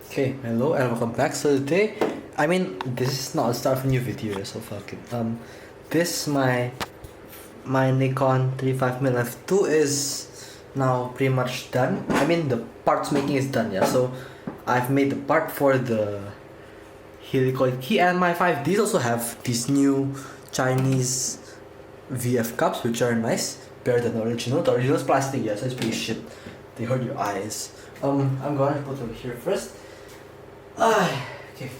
Okay, hello and welcome back. So today, this is not a start of a new video, so fuck it. This my Nikon 35mm f2 is now pretty much done. The parts making is done, yeah. So I've made the part for the Helicoid key, and my 5Ds also have these new Chinese VF cups, which are nice, better than the original. The original is plastic, yeah, so it's pretty shit. They hurt your eyes. I'm gonna put them here first. Okay.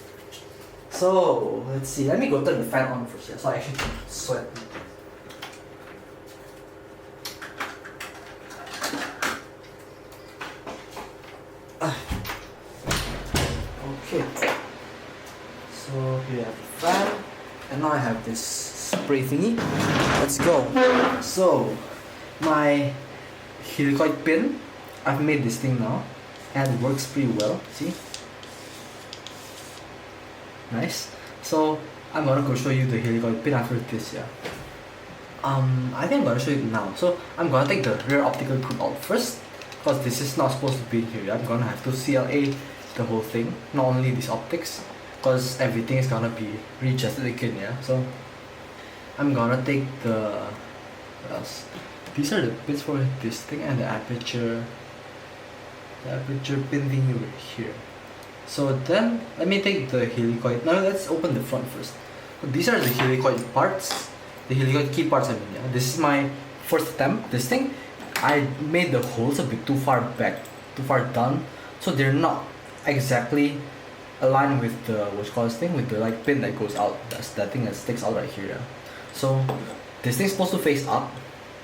So let's see. Let me go turn the fan on first. Yeah, so I actually can sweat. Okay. So here I have the fan, and now I have this spray thingy. Let's go. So my helicoid pin, I've made this thing now, and it works pretty well. See? Nice. So I'm gonna go show you the helicoid pin after this, yeah. I think I'm gonna show you now. So I'm gonna take the rear optical group out first, because this is not supposed to be here. Yeah? I'm gonna have to CLA the whole thing, not only these optics, because everything is gonna be readjusted again, yeah. So I'm gonna take the what else? These are the pins for this thing and the aperture pin thingy over here. So then let me take the helicoid. Now let's open the front first. So these are the helicoid parts, the helicoid key parts. Yeah. This is my first attempt. This thing, I made the holes a bit too far back, too far down, so they're not exactly aligned with the with the like pin that goes out. That's that thing that sticks out right here. Yeah. So this thing's supposed to face up.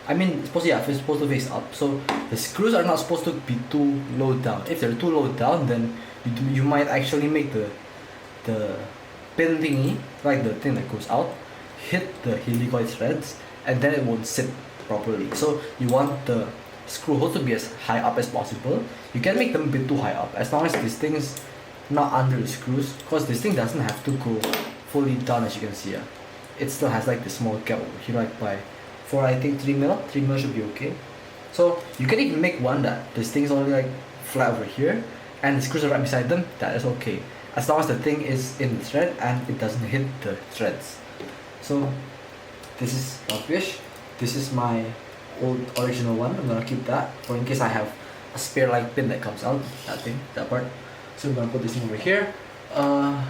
It's supposed to face up. So the screws are not supposed to be too low down. If they're too low down, then you might actually make the pin thingy, like the thing that goes out, hit the helicoid threads, and then it won't sit properly. So you want the screw holes to be as high up as possible. You can make them a bit too high up, as long as this thing is not under the screws, because this thing doesn't have to go fully down, as you can see. Yeah. It still has like this small gap over here, like by 3mm should be okay. So you can even make one that this thing is only like flat over here, and the screws are right beside them. That is okay, as long as the thing is in the thread and it doesn't hit the threads. So this is obvious. This is my old original one. I'm gonna keep that for in case I have a spare like pin that comes out. That part. So I'm gonna put this thing over here. Now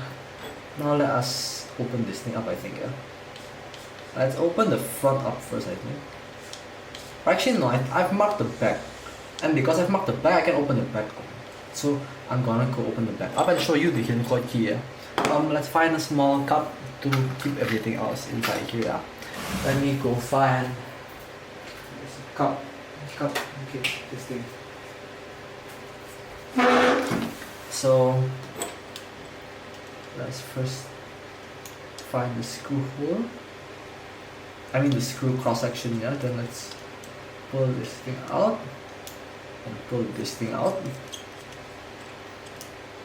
let us open this thing up. I think. Yeah. Let's open the front up first. I think. Actually, no. I've marked the back, and because I've marked the back, I can open the back. So I'm gonna go open the back up and show you the helicoid key. Yeah? Let's find a small cup to keep everything else inside here. Yeah? Let me go find this cup. Okay, this thing. So let's first find the screw hole. The screw cross section. Yeah. Then let's pull this thing out and pull this thing out.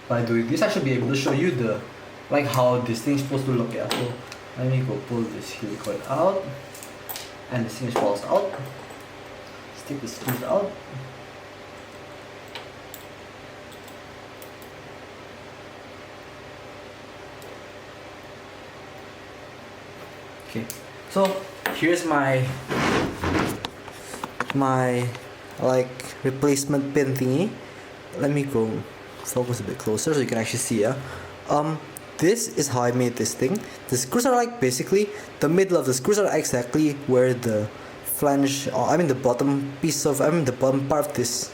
By doing this, I should be able to show you how this thing is supposed to look. Yeah. So let me go pull this helicoid out, and this thing falls out. Let's take the screws out. Okay. So here's my replacement pin thingy. Let me go focus a bit closer so you can actually see. Yeah. This is how I made this thing. The screws are basically the middle of the screws are exactly where the flange, or the bottom piece of the bottom part of this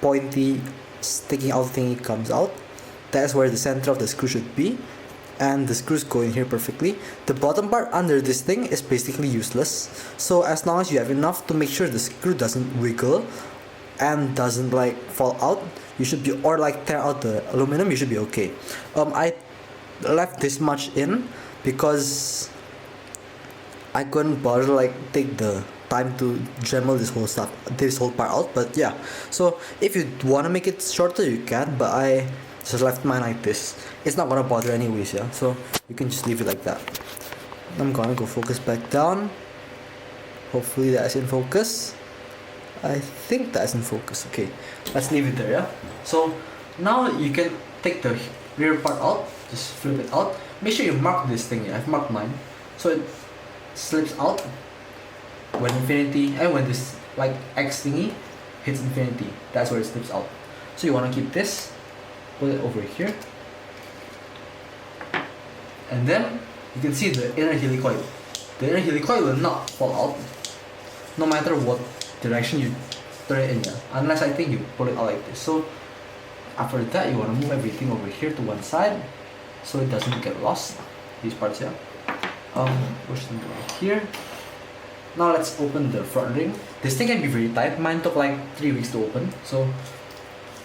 pointy sticking out thingy comes out. That's where the center of the screw should be, and the screws go in here perfectly. The bottom part under this thing is basically useless. So as long as you have enough to make sure the screw doesn't wiggle and doesn't fall out, you should be, or tear out the aluminum, you should be okay. I left this much in because I couldn't bother take the time to dremel this whole part out. But yeah, so if you want to make it shorter, you can, but I just left mine like this. It's not gonna bother anyways. Yeah, so you can just leave it like that. I'm gonna go focus back down. Hopefully that's in focus. I think that's in focus. Okay, let's leave it there. Yeah. So Now you can take the rear part out, just flip it out. Make sure you mark this thing. I've marked mine, so it slips out when infinity, and when this like X thingy hits infinity, that's where it slips out. So you want to keep this, put it over here, and then you can see the inner helicoid. The inner helicoid will not fall out, no matter what direction you turn it in, yeah? Unless I think you pull it out like this. So after that, you want to move everything over here to one side, so it doesn't get lost. These parts, yeah. Push them over here. Now let's open the front ring. This thing can be very tight. Mine took like 3 weeks to open, so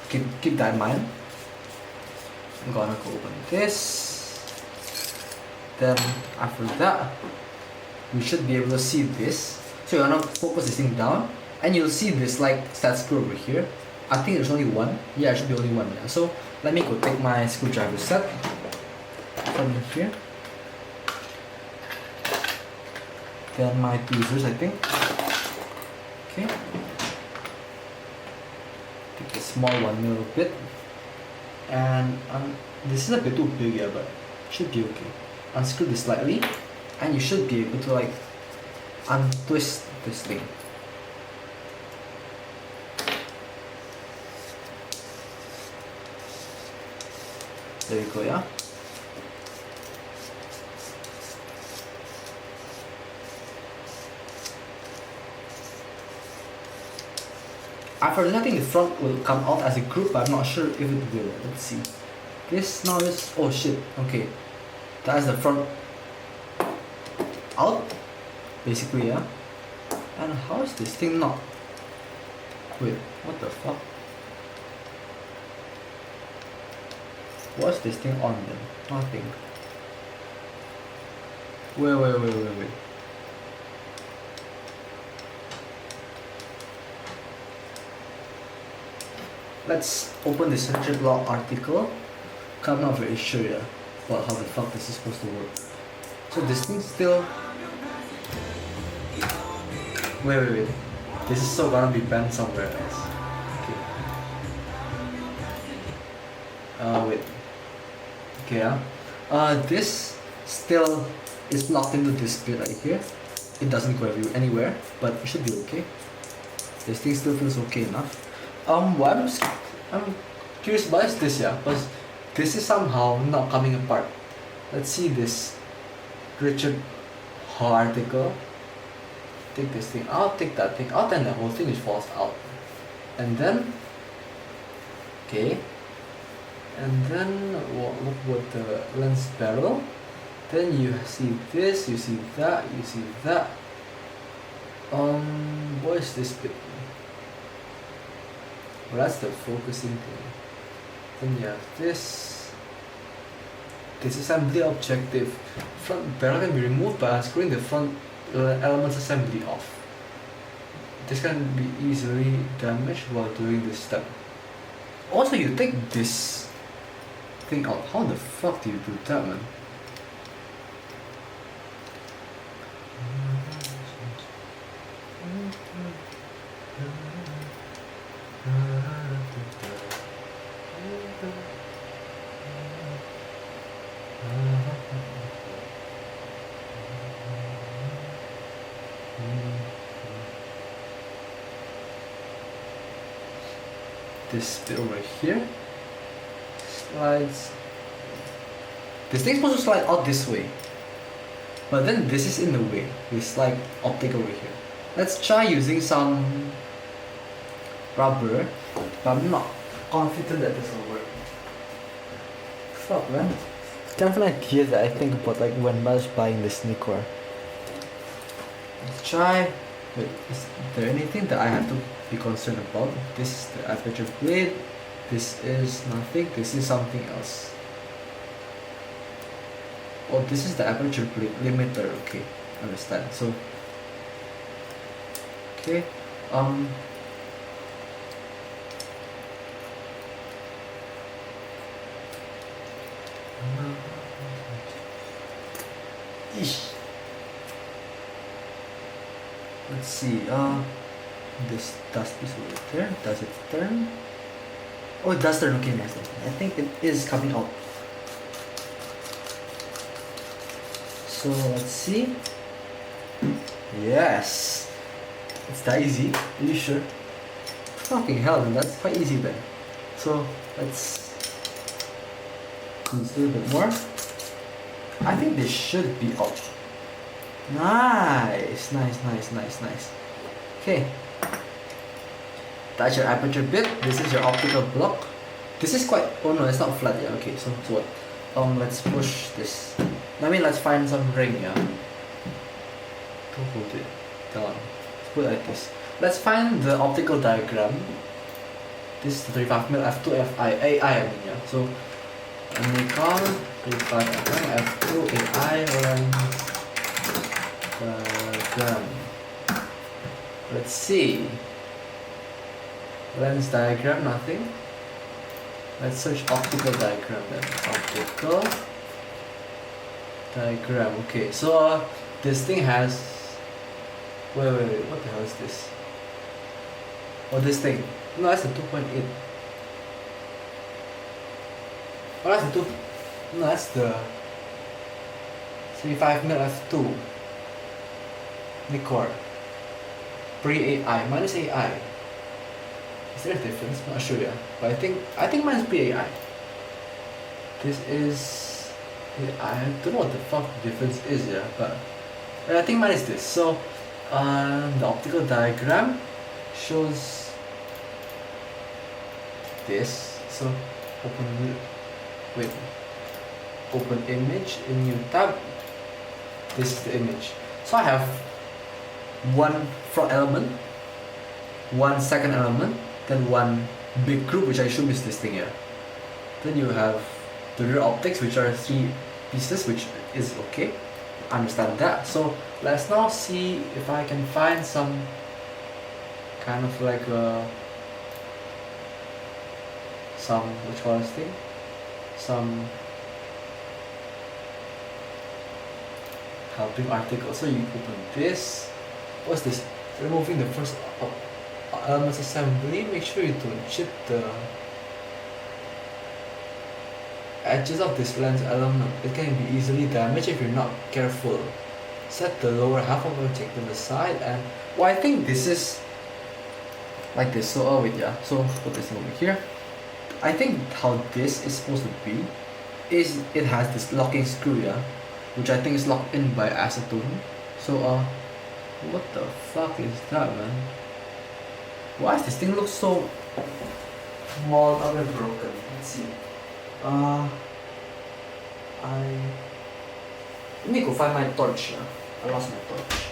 keep that in mind. I'm gonna go open this. Then after that, we should be able to see this. So you wanna focus this thing down, and you'll see this like stat screw over here. I think there's only one. Yeah, it should be only one. Yeah. So let me go take my screwdriver set from here. Then my tweezers, I think. Okay. Take the small one a little bit. And this is a bit too big, yeah, but it should be okay. Unscrew this slightly, and you should be able to like untwist this thing. There you go, yeah. After letting the front will come out as a group, but I'm not sure if it will. Let's see. This now is, oh shit, okay. That's the front out, basically, yeah. And how is this thing not? Wait, what the fuck? What's this thing on then? Nothing. Wait. Let's open the central block article. I'm not very sure yet about how the fuck this is supposed to work. So this thing's still... Wait. This is so gonna be bent somewhere else. Okay. Wait. Okay, yeah. This still is locked into this bit right here. It doesn't go anywhere, but it should be okay. This thing still feels okay enough. What I'm curious about is this, yeah, because this is somehow not coming apart. Let's see this Richard Hall article. Take this thing out, take that thing out, and the whole thing just falls out. And then, okay, and then look with the lens barrel. Then you see this, you see that, you see that. What is this bit? Well, that's the focusing thing. Then you have this. This assembly objective. Front barrel can be removed by unscrewing the front elements assembly off. This can be easily damaged while doing this step. Also, you take this thing out. How the fuck do you do that, man? This bit over here slides. This thing's supposed to slide out this way, but then this is in the way. This like optic over here. Let's try using some rubber, but I'm not confident that this will work. Fuck, man. Definitely ideas that I think about like when I was buying this Nikkor. Let's try. Wait, is there anything that I have to be concerned about? This is the aperture blade. This is nothing. This is something else. Oh, this is the aperture blade limiter. Okay, understand. So, okay. Eesh. Let's see, this dust piece over there, does it turn? Oh, it does turn. Okay, nice. I think it is coming out. So let's see. Yes. It's that easy. Are you sure? Fucking hell, man. That's quite easy then. So let's do a little bit more. I think this should be out. Nice, nice. Okay. That's your aperture bit. This is your optical block. This is quite. Oh no, it's not flat yet. Okay, so what? Let's push this. I mean, let's find some ring. Yeah. Don't hold it down. Let's put it like this. Let's find the optical diagram. This is the 35mm f2 fi AI. I mean, yeah. So Nikon 35mm f2 AI diagram. Let's see. Lens diagram, nothing. Let's search optical diagram then. Optical diagram. Okay, so this thing has. Wait. What the hell is this? Oh, this thing. No, that's the 2.8. Oh, that's the 2. No, that's the 35mm f2. Nikkor. Pre-AI. Mine is AI. Is there a difference? I'm not sure, yeah. But I think mine is pre-AI. This is. I don't know what the fuck the difference is, yeah. But I think mine is this. So, the optical diagram shows this. So, open image in new tab. This is the image. So I have one front element, one second element, then one big group, which I assume is this thing here. Then you have the rear optics, which are 3 pieces, which is okay. Understand that. So let's now see if I can find some kind of like some what you call this thing? Some helping article. So you open this. What's this? Removing the first elements assembly. Make sure you don't chip the edges of this lens element. It can be easily damaged if you're not careful. Set the lower half of the object to the side, and well, I think this is like this. So wait, yeah. So put this over here. I think how this is supposed to be is it has this locking screw, yeah, which I think is locked in by acetone. So what the fuck is that, man? Why does this thing look so mauled up and broken? Let's see. I let me go find my torch. I lost my torch.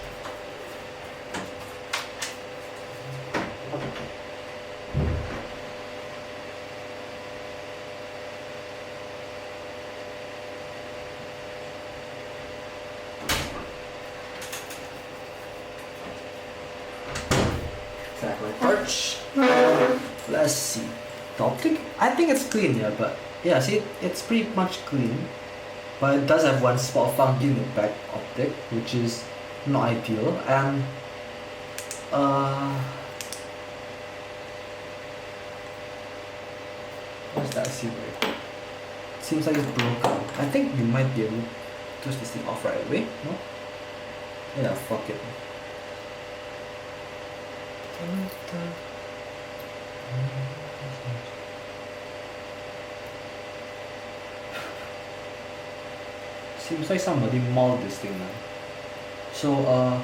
Got my torch. Let's see. The optic? I think it's clean, yeah, but yeah, see, it's pretty much clean. But it does have one spot of fungi in the back optic, which is not ideal. And what's that? See, it seems like it's broken. I think you might be able to twist this thing off right away. No? Yeah, fuck it. Seems like somebody mauled this thing, man. So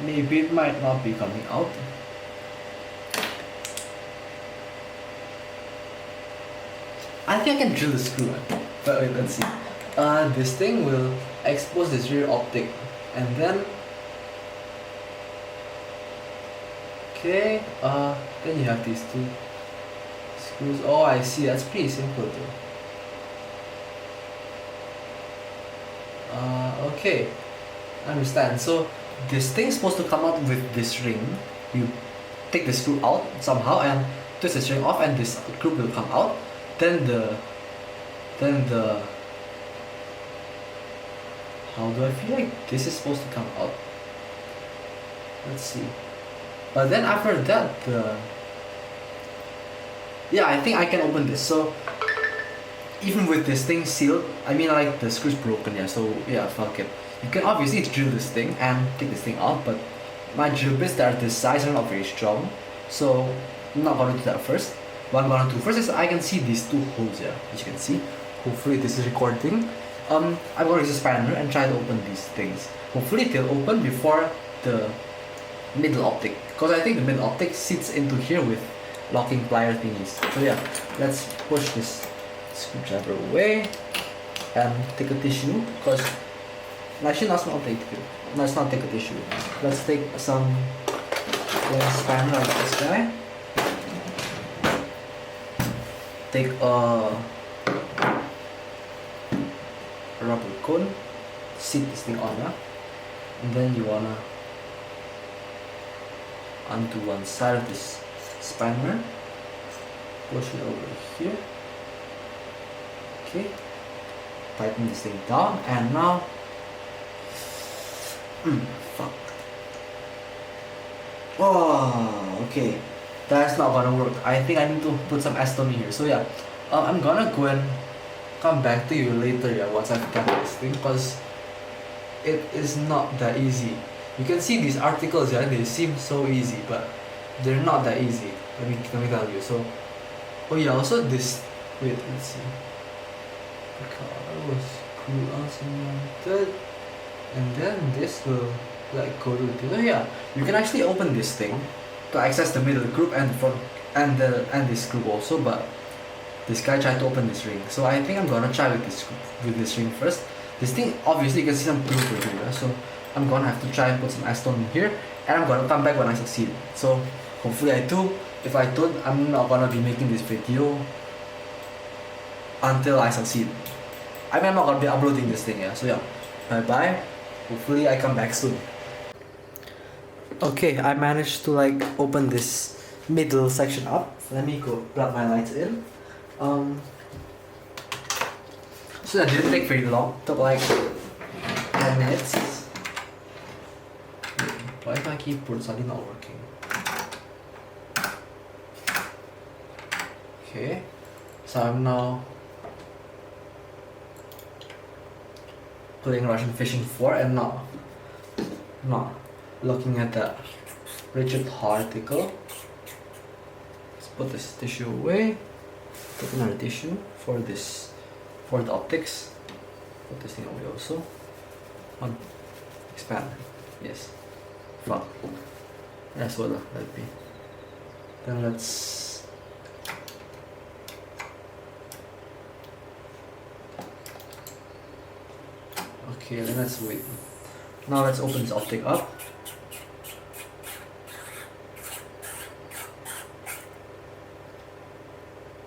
maybe it might not be coming out. I think I can drill the screw, man. But wait, let's see. This thing will expose this rear optic, and then okay, then you have these 2 screws. Oh, I see. That's pretty simple though. Okay, I understand. So this thing's supposed to come out with this ring. You take the screw out somehow and twist the string off, and this group will come out. Then the how do I feel like this is supposed to come out? Let's see. But then after that, yeah, I think I can open this. So even with this thing sealed, I mean like the screw's broken, yeah, so yeah, fuck it. You can obviously drill this thing and take this thing out, but my drill bits that are this size are not very strong, so I'm not gonna do that first. What I'm gonna do first is I can see these two holes here, as you can see. Hopefully this is recording. I'm gonna use a spanner and try to open these things. Hopefully they'll open before the middle optic, because I think the middle optic sits into here with locking plier thingies. So yeah, let's push this screwdriver away and take a tissue, because actually let's not take it. Let's not take a tissue. Let's take some spanner like this guy. Take a rubber cone, sit this thing on, yeah? And then you wanna undo one side of this spanner, push it over here, okay, tighten this thing down, and now, fuck, oh, okay, that's not gonna work. I think I need to put some acetone here, so yeah, I'm gonna go and come back to you later, yeah, once I've done this thing, because it is not that easy. You can see these articles, yeah, they seem so easy, but they're not that easy. Let me tell you. So, oh yeah, also this. Wait, let's see. The car was unmounted, and then this will like go to the. Oh yeah, you can actually open this thing to access the middle group and the front and this group also. But this guy tried to open this ring, so I think I'm gonna try with this ring first. This thing, obviously you can see some glue over here, so I'm gonna have to try and put some acetone in here, and I'm gonna come back when I succeed. So hopefully I do. If I don't, I'm not gonna be making this video until I succeed. I mean, I'm not gonna be uploading this thing, yeah. So yeah, bye bye. Hopefully I come back soon. Okay, I managed to like open this middle section up. Let me go plug my lights in. So that didn't take very long. Took like 10 minutes. Why is my keyboard suddenly not working? Okay, so I'm now playing Russian Fishing 4 and not looking at the Richard article. Let's put this tissue away. Take another tissue for the optics. Put this thing away also. On expand. Yes. Fuck. That's what let be. Then let's okay, then let's wait. Now let's open this optic up.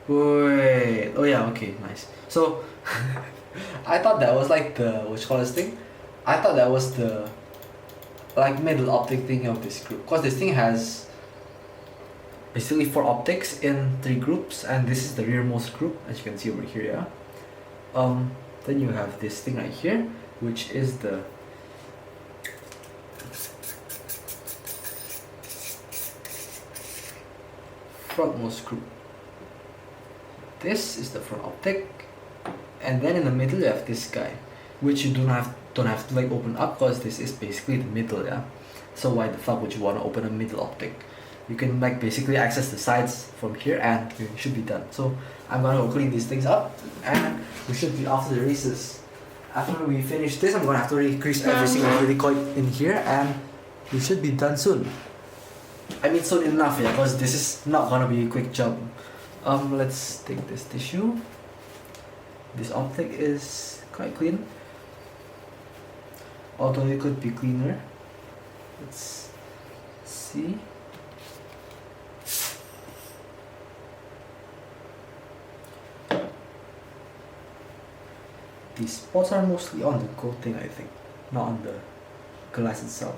Wait. Oh yeah, okay, nice. So I thought that was like the what you call this thing? I thought that was the like middle optic thing of this group, because this thing has basically 4 optics in 3 groups, and this is the rearmost group, as you can see over here, yeah. Then you have this thing right here, which is the frontmost group. This is the front optic, and then in the middle you have this guy, which you don't have to like open up, because this is basically the middle, yeah. So why the fuck would you want to open a middle optic? You can like basically access the sides from here and you should be done. So I'm gonna go clean these things up and we should be off to the races. After we finish this, I'm gonna have to re-grease every single helicoid in here and we should be done soon. I mean soon enough, yeah, because this is not gonna be a quick job. Let's take this tissue. This optic is quite clean, although it could be cleaner. Let's see. These spots are mostly on the coating, I think, not on the glass itself.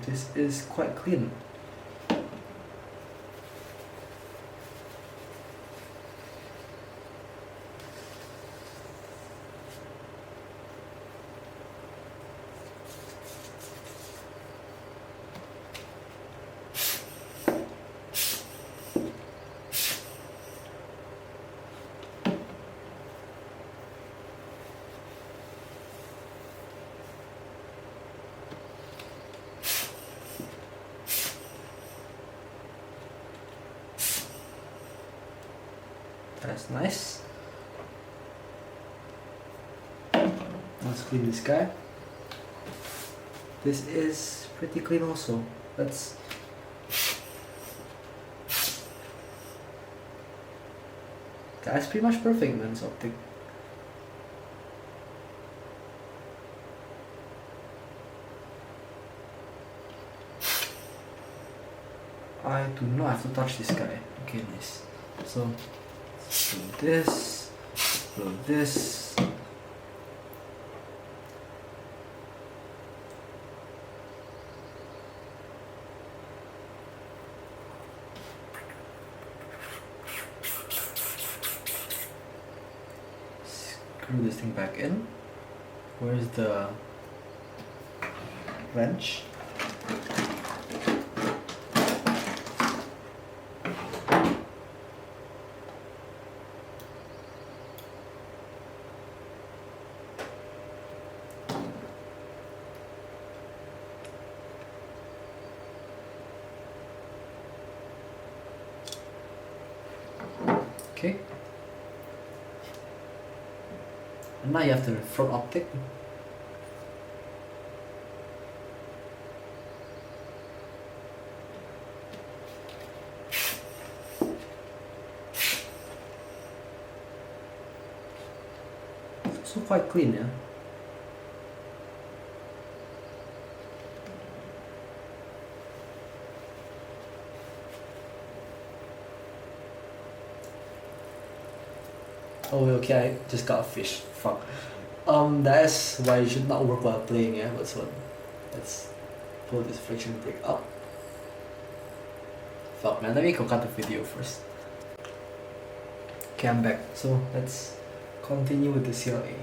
this is quite clean. That's nice. Let's clean this guy. This is pretty clean also. That's pretty much perfect, man, this optic. I do not have to touch this guy. Okay, nice. So do this, do this. Screw this thing back in. Where's the wrench? Okay. And now you have the front optic. It's also quite clean, yeah. Oh, okay, I just got a fish. Fuck. That is why you should not work while playing, yeah? Let's pull this friction brake up. Fuck, man, let me go cut the video first. Okay, I'm back. So, let's continue with the CLA.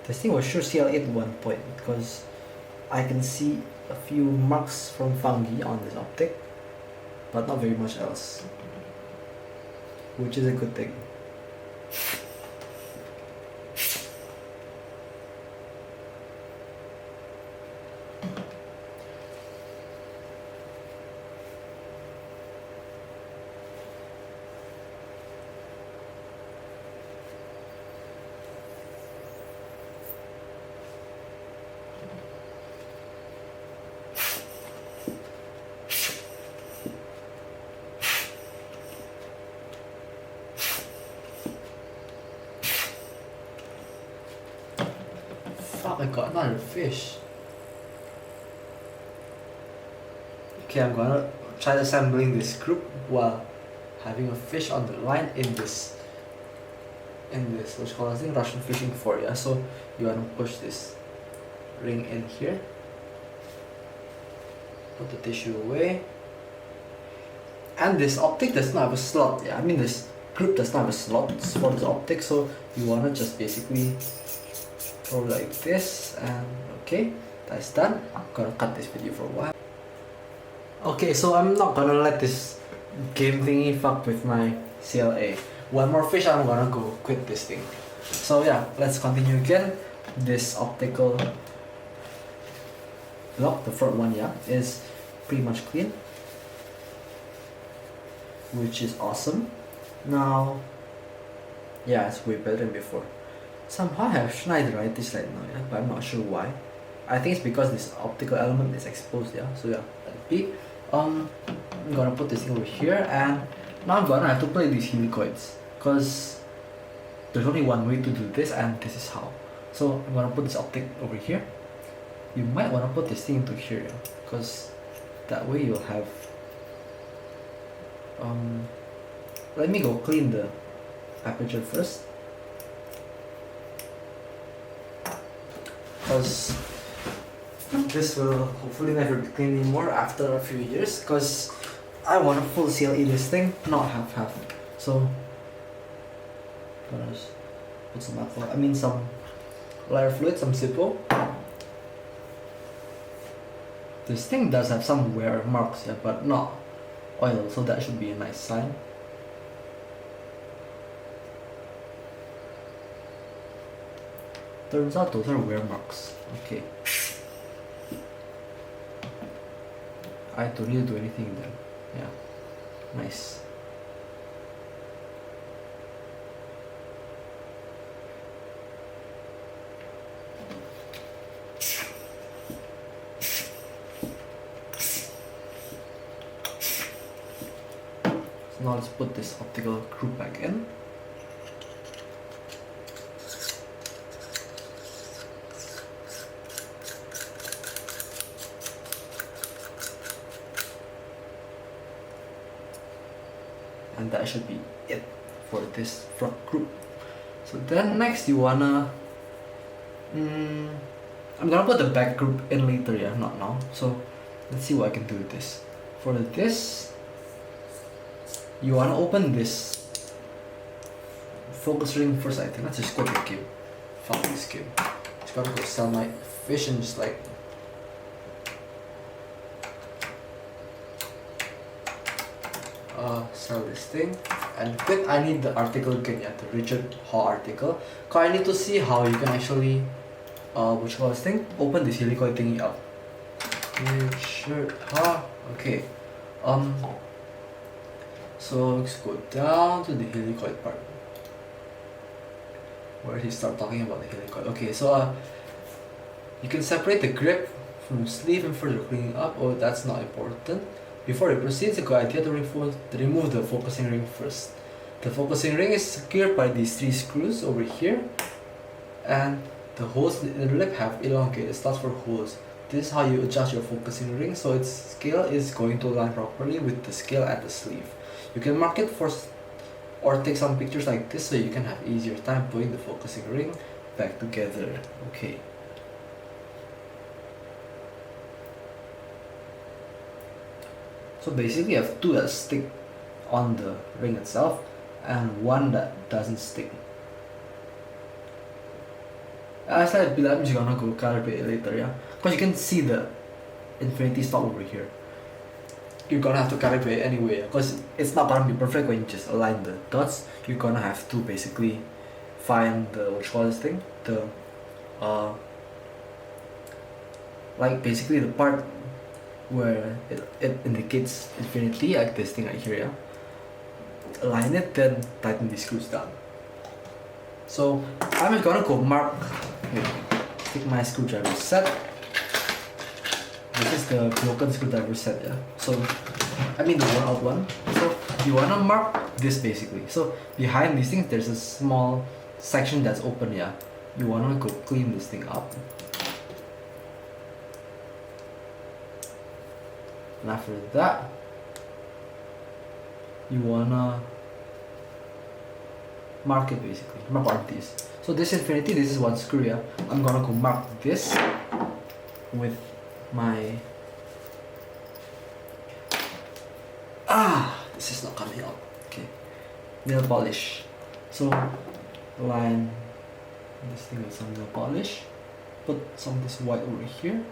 This thing was sure CLA at one point because I can see a few marks from fungi on this optic, but not very much else, which is a good thing. Fuck, I got another fish. Okay, I'm gonna try assembling this group while having a fish on the line in this what's called, I think, Russian fishing for, yeah. So you wanna push this ring in here, put the tissue away, and this optic does not have a slot, yeah. I mean, this group does not have a slot for this optic, so you wanna just basically go like this, and okay, that's done. I'm gonna cut this video for a while. Okay, so I'm not gonna let this game thingy fuck with my CLA. One more fish, I'm gonna go quit this thing. So yeah, let's continue again. This optical block, the front one, yeah, is pretty much clean, which is awesome. Now, yeah, it's way better than before. Somehow I have Schneideritis right now, yeah, but I'm not sure why. I think it's because this optical element is exposed, yeah. So yeah, let be. I'm gonna put this thing over here, and now I'm gonna have to play these helicoids, because there's only one way to do this, and this is how. So I'm gonna put this optic over here. You might wanna put this thing into here, yeah, because that way you'll have let me go clean the aperture first, because this will hopefully never be cleaned anymore after a few years, because I want to full CLA this thing, not half. So gonna just put some alcohol, some lighter fluid, some Zippo. This thing does have some wear marks, yeah, but not oil, so that should be a nice sign. Turns out those are wear marks. Okay. I don't need to do anything then. Yeah. Nice. So now let's put this optical group back in. And that should be it for this front group. So then next you wanna I'm gonna put the back group in later, yeah, not now. So let's see what I can do with this. For this, you wanna open this focus ring first, I think. Let's just go to the game. Fuck this game. Just gotta go sell my fish and just like sell this thing. And quick, I need the article again, yeah, the Richard Haw article. Cause I need to see how you can actually what you call this thing? Open this helicoid thingy up. Richard Haw. Okay. So let's go down to the helicoid part, where he start talking about the helicoid. Okay, so you can separate the grip from the sleeve and further cleaning up. Oh, that's not important. Before it proceeds, a good idea to remove the focusing ring first. The focusing ring is secured by these 3 screws over here, and the holes in the lip have elongated slots for holes. This is how you adjust your focusing ring so its scale is going to align properly with the scale at the sleeve. You can mark it first or take some pictures like this so you can have easier time putting the focusing ring back together. Okay. So basically you have 2 that stick on the ring itself and 1 that doesn't stick. As I believe I'm just gonna go calibrate it later, yeah? Because you can see the infinity stop over here. You're gonna have to calibrate it anyway, because it's not gonna be perfect when you just align the dots. You're gonna have to basically find the, what you call this thing? The, like basically the part where it indicates infinity, like this thing right here, yeah? Align it, then tighten these screws down. So I'm just gonna go mark, take my screwdriver set. This is the broken screwdriver set, yeah? So, I mean the worn out one. So you wanna mark this basically. So behind these things there's a small section that's open, yeah? You wanna go clean this thing up. And after that, you wanna mark it basically, mark all these. So this infinity, this is 1 screw, yeah? I'm gonna go mark this with my this is not coming out. Okay, nail polish. So line this thing with some nail polish, put some of this white over here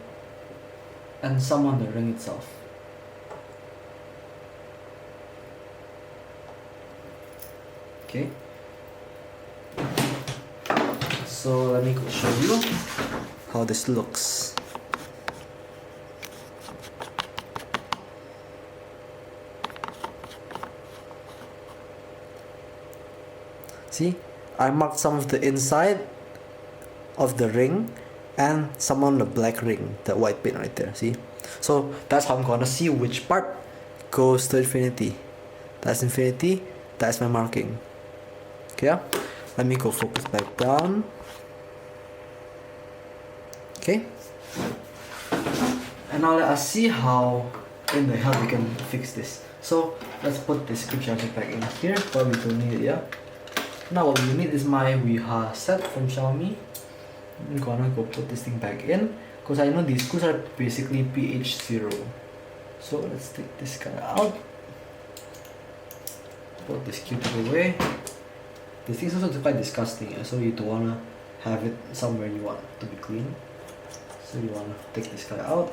and some on the ring itself. Okay, so let me go show you how this looks. See, I marked some of the inside of the ring and some on the black ring, that white pin right there, see? So that's how I'm gonna see which part goes to infinity. That's infinity, that's my marking. Okay, yeah? Let me go focus back down. Okay, and now let us see how in the hell we can fix this. So let's put this quick charger back in here, but we don't need it, yeah. Now what we need is my Wiha set from Xiaomi. I'm gonna go put this thing back in, because I know these screws are basically PH0. So let's take this guy out. Put this Q-tip away. This thing's also quite disgusting, yeah? So you don't wanna have it somewhere you want it to be clean. So you wanna take this guy out.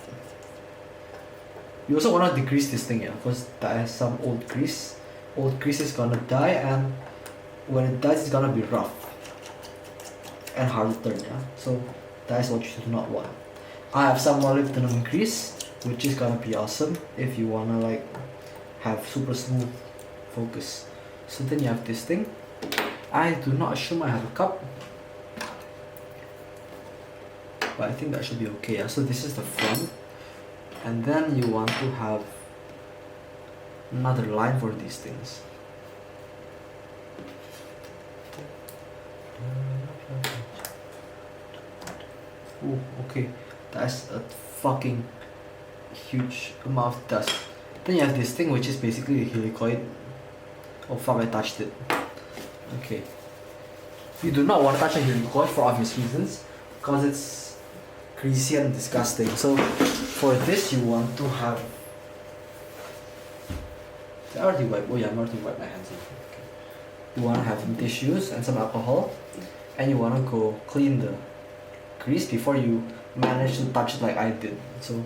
You also wanna degrease this thing, yeah, because that has some old grease. Old grease is gonna die, and when it dies, it's gonna be rough and hard to turn, yeah. So that is what you do not want. I have some molybdenum grease, which is gonna be awesome if you wanna like have super smooth focus. So then you have this thing. I do not assume I have a cup, but I think that should be okay, yeah. So this is the front, and then you want to have another line for these things. Oh, okay, that's a fucking huge amount of dust. Then you have this thing, which is basically a helicoid. Oh fuck, I touched it. Okay. You do not want to touch a helicoid for obvious reasons, because it's greasy and disgusting. So for this, you want to have. I already wiped. Oh yeah, I'm already wiped my hands. Okay. You want to have some tissues and some alcohol, and you want to go clean the grease before you manage to touch it like I did. So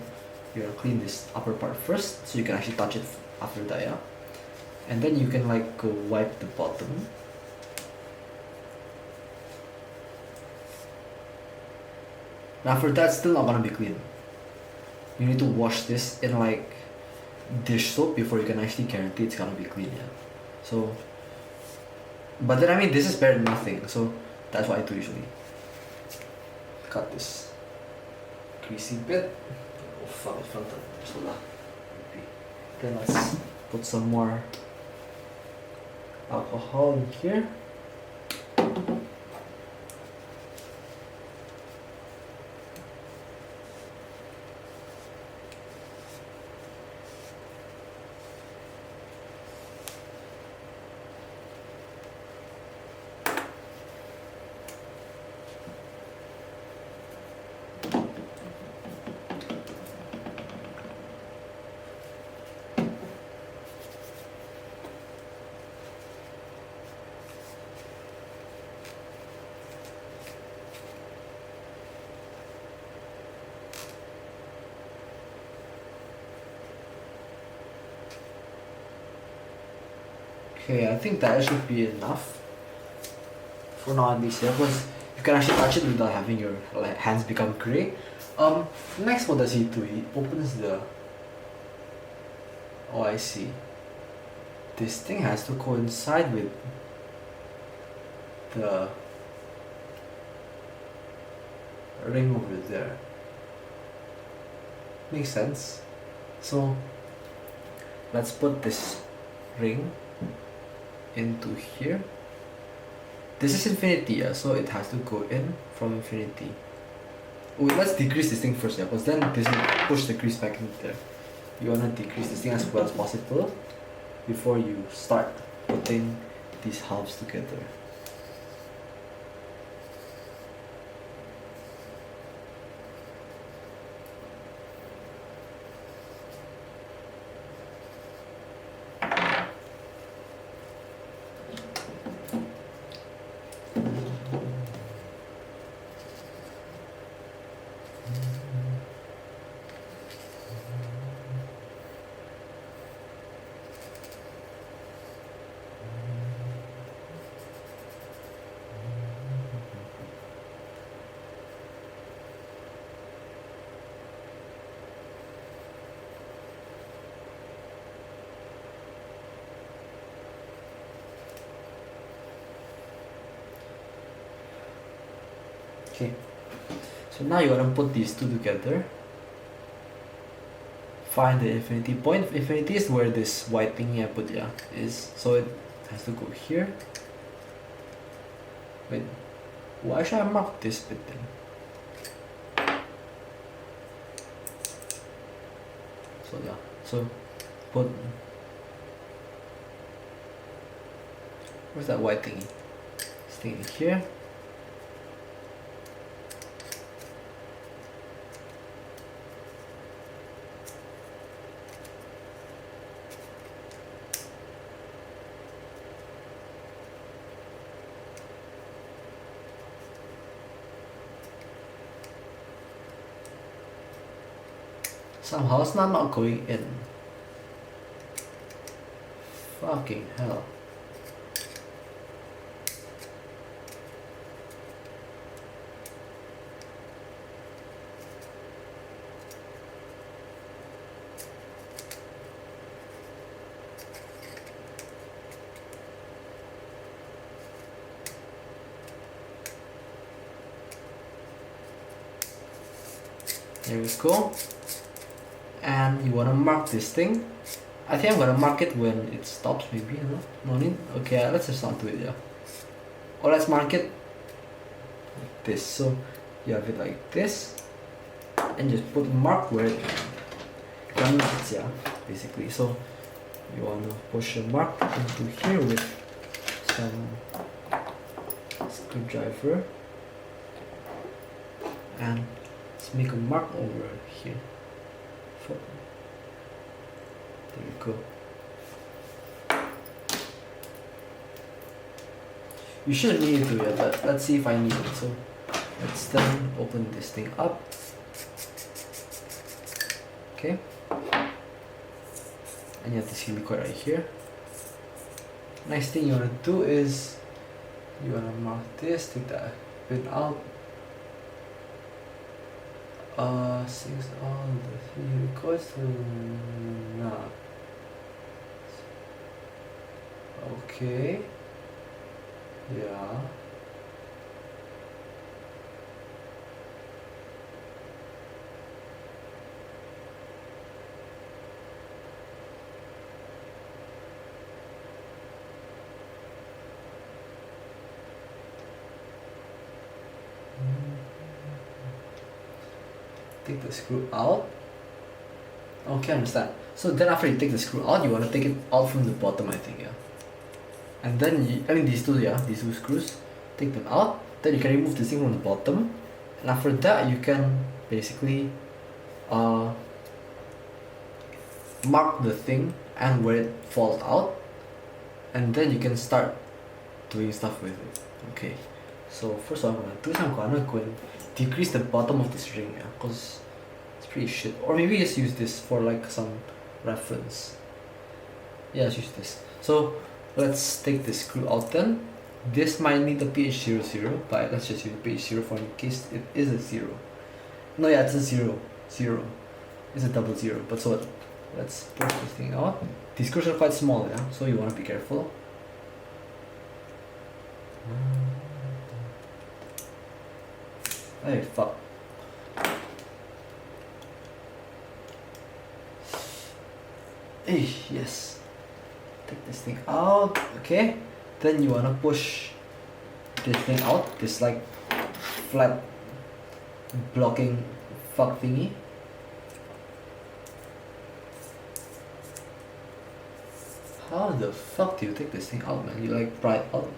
you're gonna clean this upper part first, so you can actually touch it after that, yeah. And then you can like go wipe the bottom. Now for that, still not gonna be clean. You need to wash this in like dish soap before you can actually guarantee it's gonna be clean, yeah. So, but then I mean, this is better than nothing, so that's what I do usually. Cut this greasy bit. Oh fuck, I felt that. So then let's put some more alcohol in here. Okay, I think that should be enough for now at least, yeah, because you can actually touch it without having your like hands become grey. Next, what does he do? He opens the. Oh, I see. This thing has to coincide with the ring over there. Makes sense. So let's put this ring into here. This is infinity, yeah, so it has to go in from infinity. Oh, let's decrease this thing first, yeah, because then this will push the grease back in there. You wanna decrease this thing as well as possible before you start putting these halves together. Okay, so now you want to put these two together. Find the infinity point. Infinity is where this white thingy I put, yeah, is. So it has to go here. Wait, why should I mark this bit then? So yeah, so put Where's that white thingy? This thing in here. Somehow it's not going in. Fucking hell. There we go. And you wanna mark this thing. I think I'm gonna mark it when it stops, maybe, no need? Okay, let's just not do it, yeah. Or let's mark it like this. So you have it like this, and just put mark where it comes, yeah, basically. So you wanna push a mark into here with some screwdriver, and let's make a mark over here. There you go. You shouldn't need it to yet, but let's see if I need it. So let's then open this thing up. Okay. And you have this helicoid right here. Next thing you wanna do is you wanna mark this, take that bit out. Since all the helicoids nah. Okay. Yeah. Take the screw out. Okay, I understand. So then after you take the screw out, you want to take it out from the bottom, I think, yeah. And then, these two screws, take them out. Then you can remove this thing from the bottom. And after that, you can basically mark the thing and where it falls out. And then you can start doing stuff with it. Okay. So first of all, I'm gonna go and decrease the bottom of this ring, yeah, because it's pretty shit. Or maybe just use this for like some reference. Yeah, let's use this. So let's take this screw out then. This might need a pH00, but let's just use pH0 for in case it is a 0. No, yeah, it's a 0. It's a double 0. But so let's push this thing out. These screws are quite small, yeah, so you want to be careful. Hey, fuck. Hey, yes. Take this thing out, okay? Then you wanna push this thing out, this like flat blocking fuck thingy. How the fuck do you take this thing out, man? You like pry it out?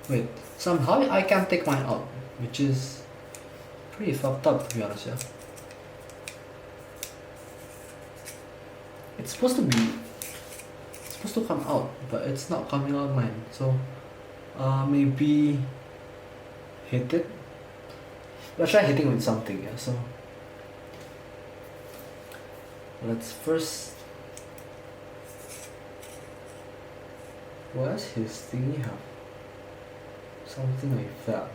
Wait, somehow I can't take mine out, which is pretty fucked up, to be honest, yeah. It's supposed to come out, but it's not coming out mine. So maybe hit it. Let's try hitting with something, yeah. So let's first. What does his thingy have? Something like that.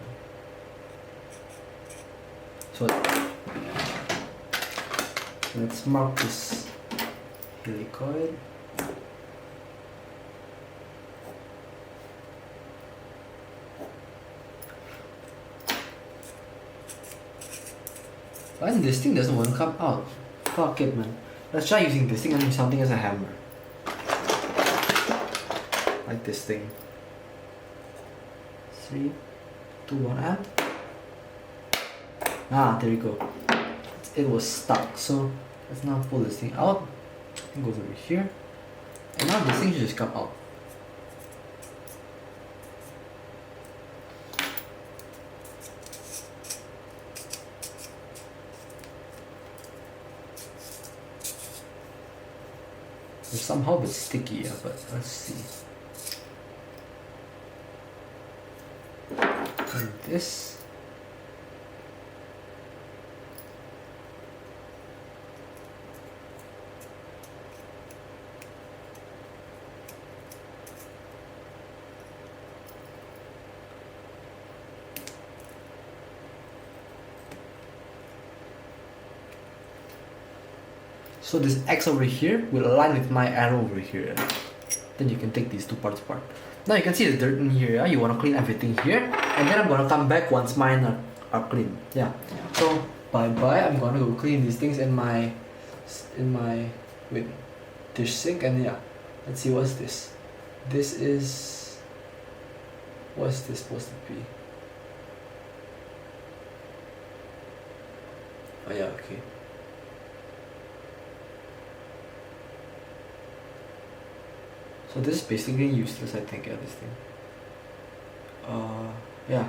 So let's mark this helicoid. Why this thing doesn't want to come out? Fuck it, man. Let's try using this thing and something as a hammer. Like this thing. 3, 2, 1, and there we go. It was stuck. So let's now pull this thing out. It goes over here, and now this thing should just come out. It's somehow a bit sticky, yeah, but let's see. And this. So this X over here will align with my arrow over here. Then you can take these two parts apart. Now you can see the dirt in here. Yeah? You want to clean everything here, and then I'm gonna come back once mine are clean. Yeah. So bye bye. I'm gonna go clean these things in my dish sink, and yeah. Let's see what's this. This is, what's this supposed to be? Oh yeah, okay. So this is basically useless, I think, yeah, this thing. Yeah.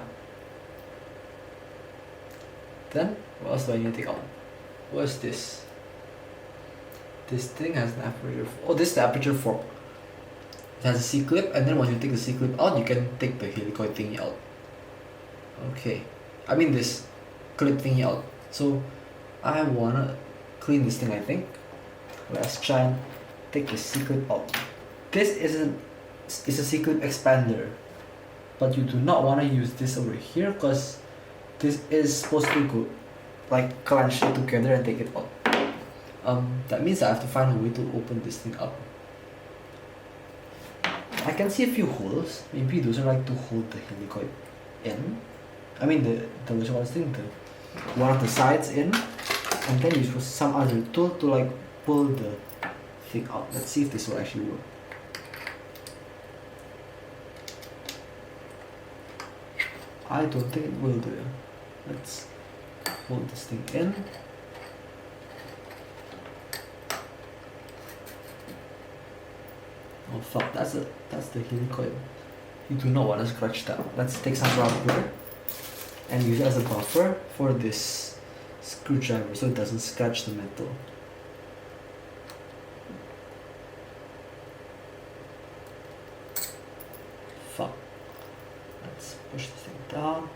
Then, what else do I need to take out? What's this? This thing has an aperture. Oh, this is the aperture fork. It has a C-clip, and then once you take the C-clip out, you can take the helicoid thingy out. Okay. I mean this clip thingy out. So, I wanna clean this thing, I think. Let's try and take the C-clip out. This is a C-clip expander, but you do not want to use this over here because this is supposed to go like clench it together and take it out. That means I have to find a way to open this thing up. I can see a few holes. Maybe those are like to hold the helicoid in. I mean the which one thing, the one of the sides in, and then use some other tool to like pull the thing out. Let's see if this will actually work. I don't think it will do. Let's hold this thing in. Oh fuck, that's the helicoid. You do not want to scratch that. Let's take some rubber and use it as a buffer for this screwdriver so it doesn't scratch the metal. Fuck. Let's push this thing down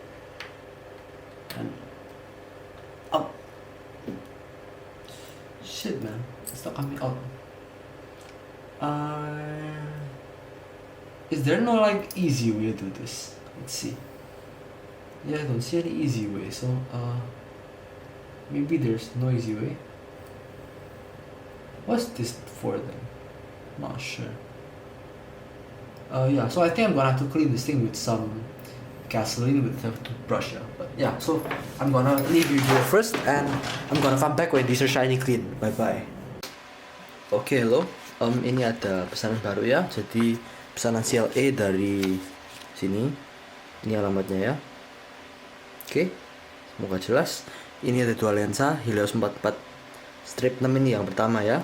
and up. Shit, man, it's not coming out. Is there no like easy way to do this? Let's see. Yeah, I don't see any easy way, so maybe there's no easy way. What's this for then? Not sure. Yeah, so I think I'm gonna have to clean this thing with some gasoline with a toothbrush. Yeah. But yeah, so I'm gonna leave you here first, and I'm gonna come back when these are shiny clean. Bye bye. Okay, hello. Ini ada pesanan baru ya. Jadi pesanan CLA dari sini. Ini alamatnya ya. Oke, semoga jelas. Ini ada dua lensa Helios 44 strip 6 ini yang pertama ya.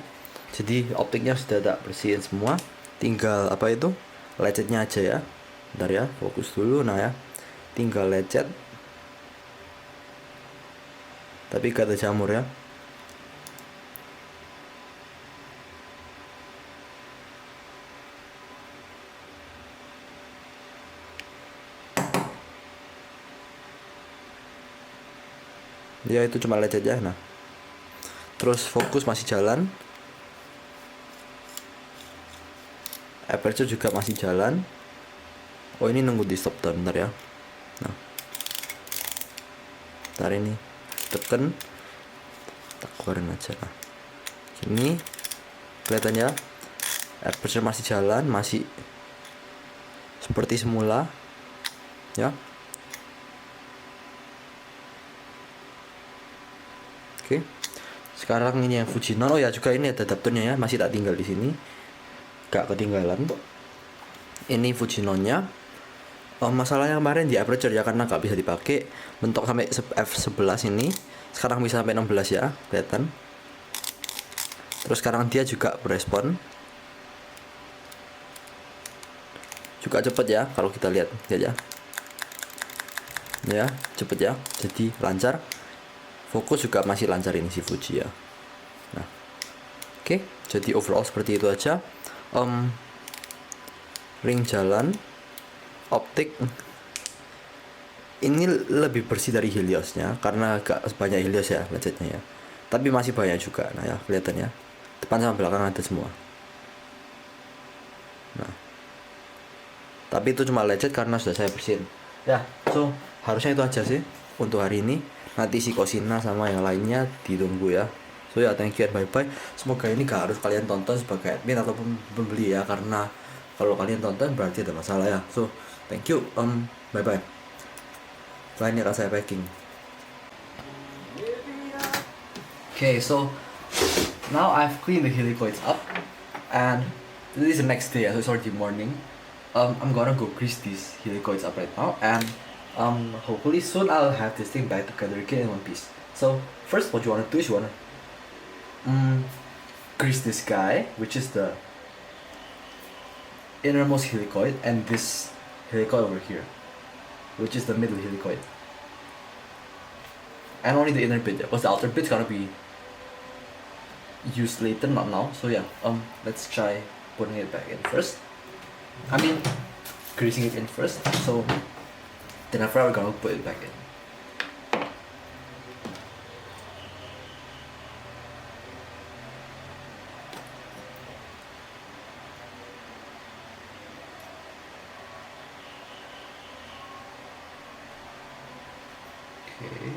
Jadi optiknya sudah tak bersihin semua. Tinggal apa itu? Lecetnya aja ya. Bentar ya, fokus dulu. Nah ya, tinggal lecet. Tapi gak ada jamur ya. Ya itu cuma lecet aja. Nah, terus fokus masih jalan. Aperture juga masih jalan. Oh, ini nunggu di stop down bentar ya. Nah, bentar ini tekan, tak keluarin aja. Nah, ini kelihatan ya, aperture masih jalan, masih seperti semula ya. Oke, sekarang ini yang Fujinon. Oh ya, juga ini ada adaptornya ya, masih tak tinggal di sini, gak ketinggalan. Ini Fujinonnya. Masalahnya kemarin di Aperture ya, karena gak bisa dipakai, mentok sampai f11 ini. Sekarang bisa sampai 16 ya, kelihatan. Terus sekarang dia juga berespon, juga cepet ya, kalau kita lihat ya, ya cepet ya, jadi lancar. Fokus juga masih lancar ini si Fuji ya. Nah, oke. Oke, jadi overall seperti itu aja. Ring jalan optik ini lebih bersih dari Heliosnya karena gak banyak Helios ya lecetnya ya, tapi masih banyak juga. Nah ya kelihatan ya, depan sama belakang ada semua. Nah tapi itu cuma lecet karena sudah saya bersihin ya. So harusnya itu aja sih untuk hari ini. Nanti si Cosina sama yang lainnya ditunggu ya. So ya, thank you and bye bye. Semoga ini gak harus kalian tonton sebagai admin ataupun pembeli ya, karena kalau kalian tonton berarti ada masalah ya. So thank you, bye bye. Ini akan saya packing. Okay, so now I've cleaned the helicoids up, and this is the next day, so it's already morning. I'm gonna go grease these helicoids up right now, and hopefully soon I'll have this thing back together again in one piece. So first, what you wanna do is you wanna grease this guy, which is the innermost helicoid, and this helicoid over here, which is the middle helicoid. And only the inner bit, because the outer bit's gonna be used later, not now. So yeah, let's try putting it back in first. I mean, greasing it in first. So then after we're gonna put it back in. Okay.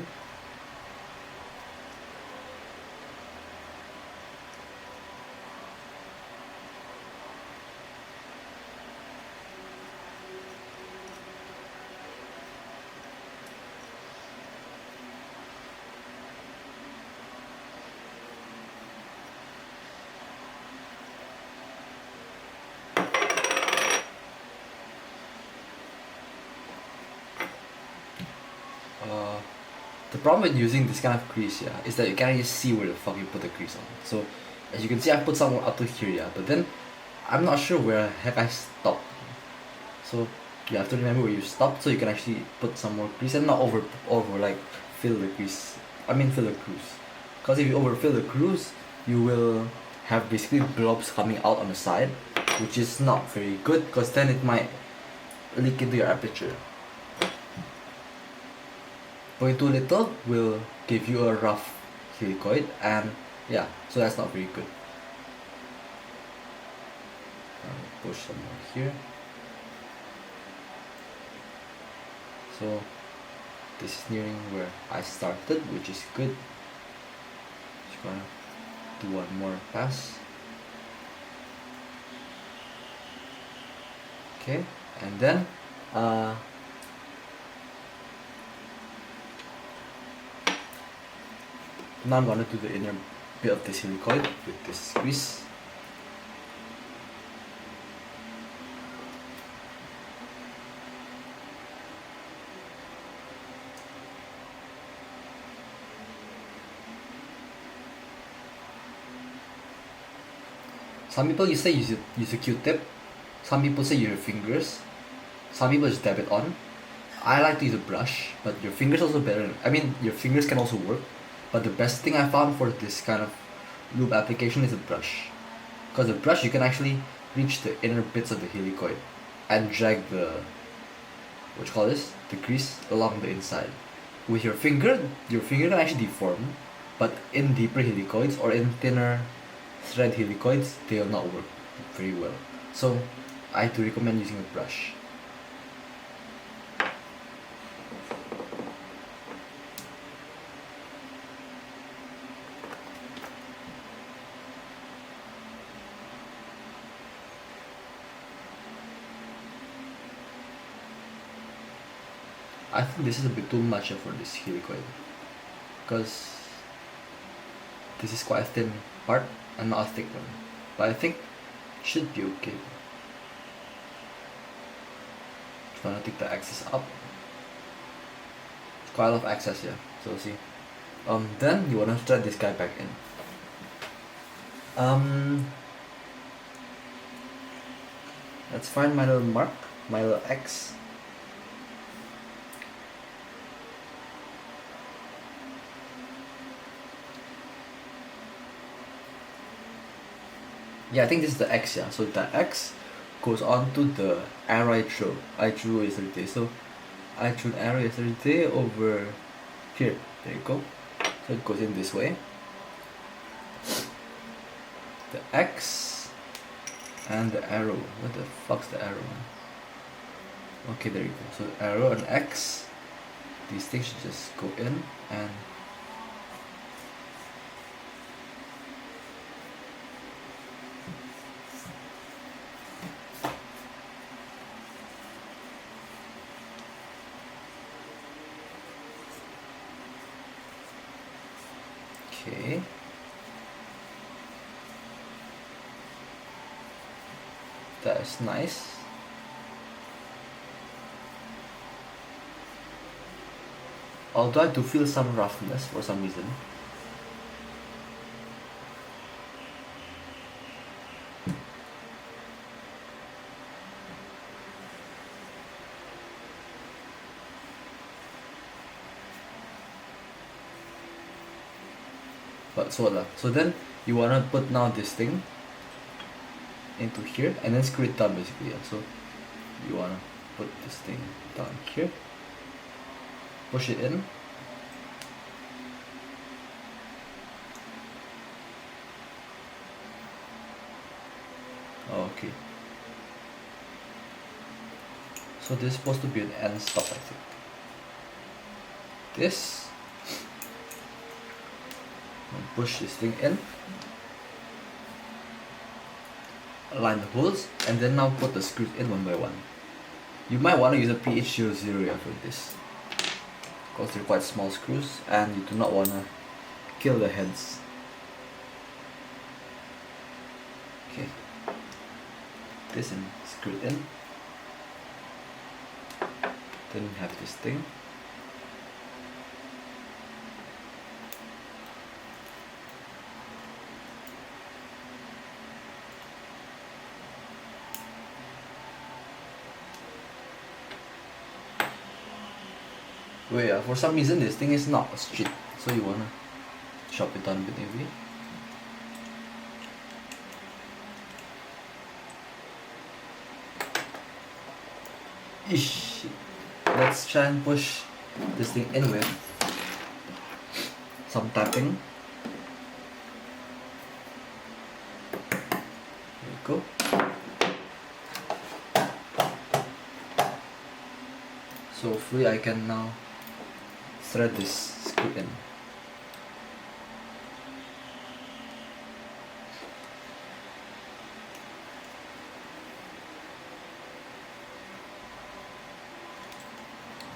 The problem with using this kind of grease, yeah, is that you can't just see where the fuck you put the grease on. So, as you can see, I put some up to here, yeah, but then I'm not sure where the heck I stopped. So you have to remember where you stopped, so you can actually put some more grease and not over like fill the grease. I mean fill the grooves, because if you overfill the grooves, you will have basically blobs coming out on the side, which is not very good, because then it might leak into your aperture. Putting too little will give you a rough helicoid, and yeah, so that's not very good. I'll push some more here. So this is nearing where I started, which is good. Just gonna do one more pass. Okay, and then now I'm gonna do the inner bit of this helicoid with this grease. Some people you say use a Q-tip. Some people say use your fingers. Some people just dab it on. I like to use a brush, but your fingers also better. I mean, your fingers can also work, but the best thing I found for this kind of lube application is a brush. Because the brush, you can actually reach the inner bits of the helicoid and drag the, what you call this, the grease along the inside. With your finger can actually deform, but in deeper helicoids or in thinner thread helicoids, they will not work very well. So I do recommend using a brush. I think this is a bit too much for this helicoid, because this is quite a thin part and not a thick one, but I think it should be okay. Just gonna take the axis up. It's quite a lot of axis here, so see. Then you wanna thread this guy back in. Let's find my little mark, my little X. Yeah, I think this is the X, yeah. So the X goes on to the arrow I drew yesterday. So I drew an arrow yesterday over here. There you go. So it goes in this way. The X and the arrow. What the fuck's the arrow, man? Okay, there you go. So arrow and X. These things should just go in and okay. That is nice. Although I do feel some roughness for some reason. But so then you wanna put now this thing into here and then screw it down basically. Yeah. So you wanna put this thing down here, push it in, okay. So this is supposed to be an end stop, I think. This, and push this thing in, align the holes, and then now put the screws in one by one. You might want to use a PH00 for this, because they're quite small screws and you do not want to kill the heads. Okay, this and screw it in. Then we have this thing. Wait, for some reason this thing is not straight, so you wanna chop it down a bit maybe. Ish. Let's try and push this thing in with some tapping. There you go. So hopefully I can now thread this screw in.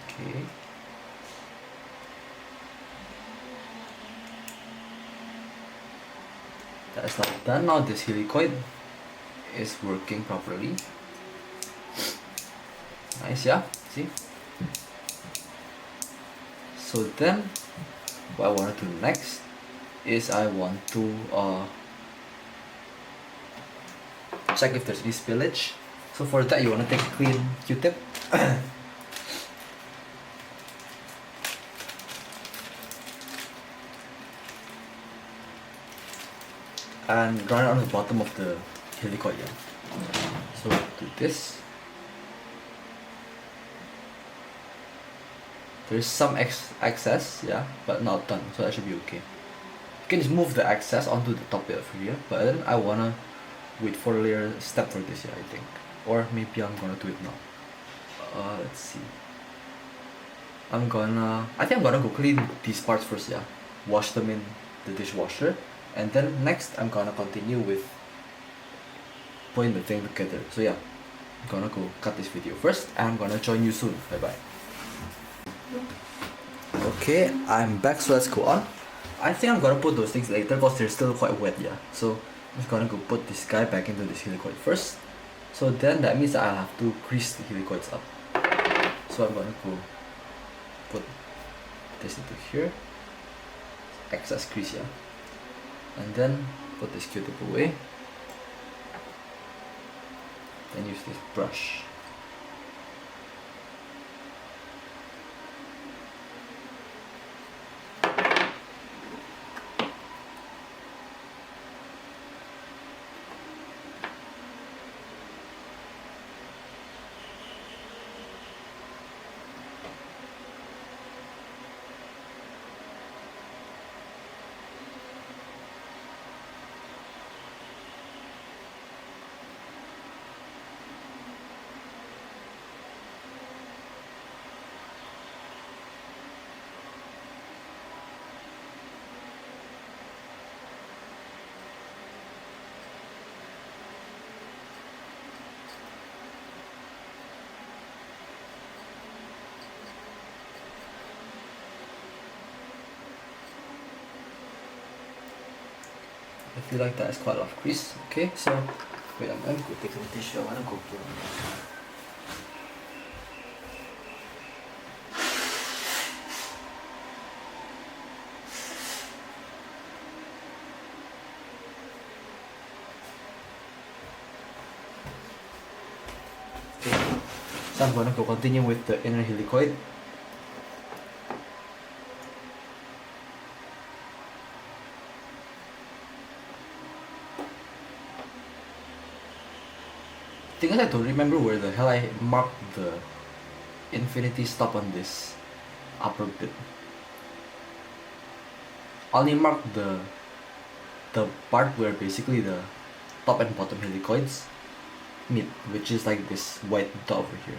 Okay. That's not done. Now this helicoid is working properly. Nice, yeah? See? So then, what I want to do next is I want to check if there's any spillage. So for that you want to take a clean Q-tip and run it on the bottom of the helicoid. Yeah. So do this. There is some excess, yeah, but not done, so that should be okay. You can just move the excess onto the top bit of here, but then I wanna wait for a later step for this, yeah, I think. Or maybe I'm gonna do it now. Let's see. I think I'm gonna go clean these parts first, yeah. Wash them in the dishwasher, and then next I'm gonna continue with putting the thing together. So yeah, I'm gonna go cut this video first, and I'm gonna join you soon. Bye bye. Okay, I'm back, so let's go on. I think I'm gonna put those things later because they're still quite wet, yeah. So I'm just gonna go put this guy back into this helicoid first. So then that means that I'll have to grease the helicoids up. So I'm gonna go put this into here. Excess grease, yeah. And then put this Q-tip away. Then use this brush. I feel like that has quite a lot of crease. Okay, so wait, I'm gonna go take some tissue. I wanna go through. Okay, so I'm gonna go continue with the inner helicoid. Thing is, I don't remember where the hell I marked the infinity stop on this upper bit. I only marked the part where basically the top and bottom helicoids meet, which is like this white dot over here.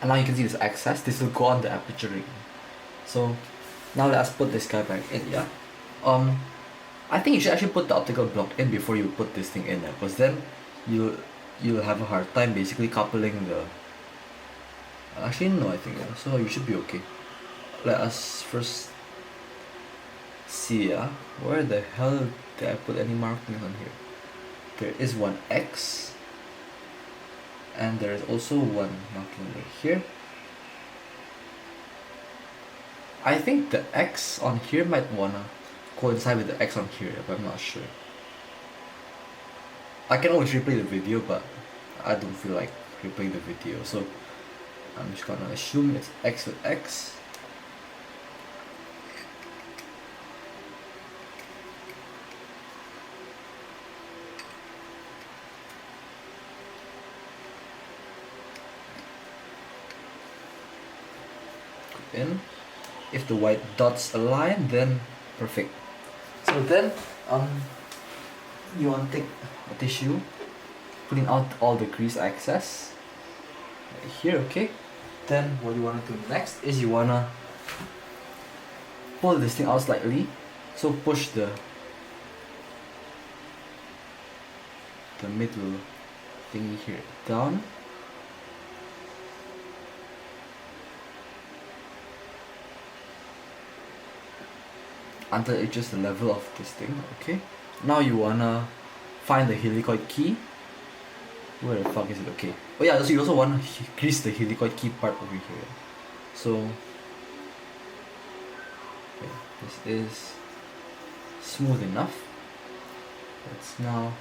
And now you can see this excess, this will go on the aperture ring. So now let us put this guy back in, yeah? I think you should actually put the optical block in before you put this thing in there, because then you'll have a hard time basically coupling the... Actually no, I think yeah. So you should be okay. Let us first see, yeah? Where the hell did I put any markings on here? There is one X. And there is also one marking right here. I think the X on here might wanna coincide with the X on here, but I'm not sure. I can always replay the video, but I don't feel like replaying the video, so I'm just gonna assume it's X with X. In. If the white dots align, then perfect. So then you want to take a tissue, putting out all the crease excess right here, okay? Then what you want to do next is you want to pull this thing out slightly. So push the middle thingy here down. Until it's just the level of this thing, okay? Now you wanna find the helicoid key. Where the fuck is it? Okay. Oh yeah, so you also wanna grease the helicoid key part over here. So, okay, this is smooth enough. Let's now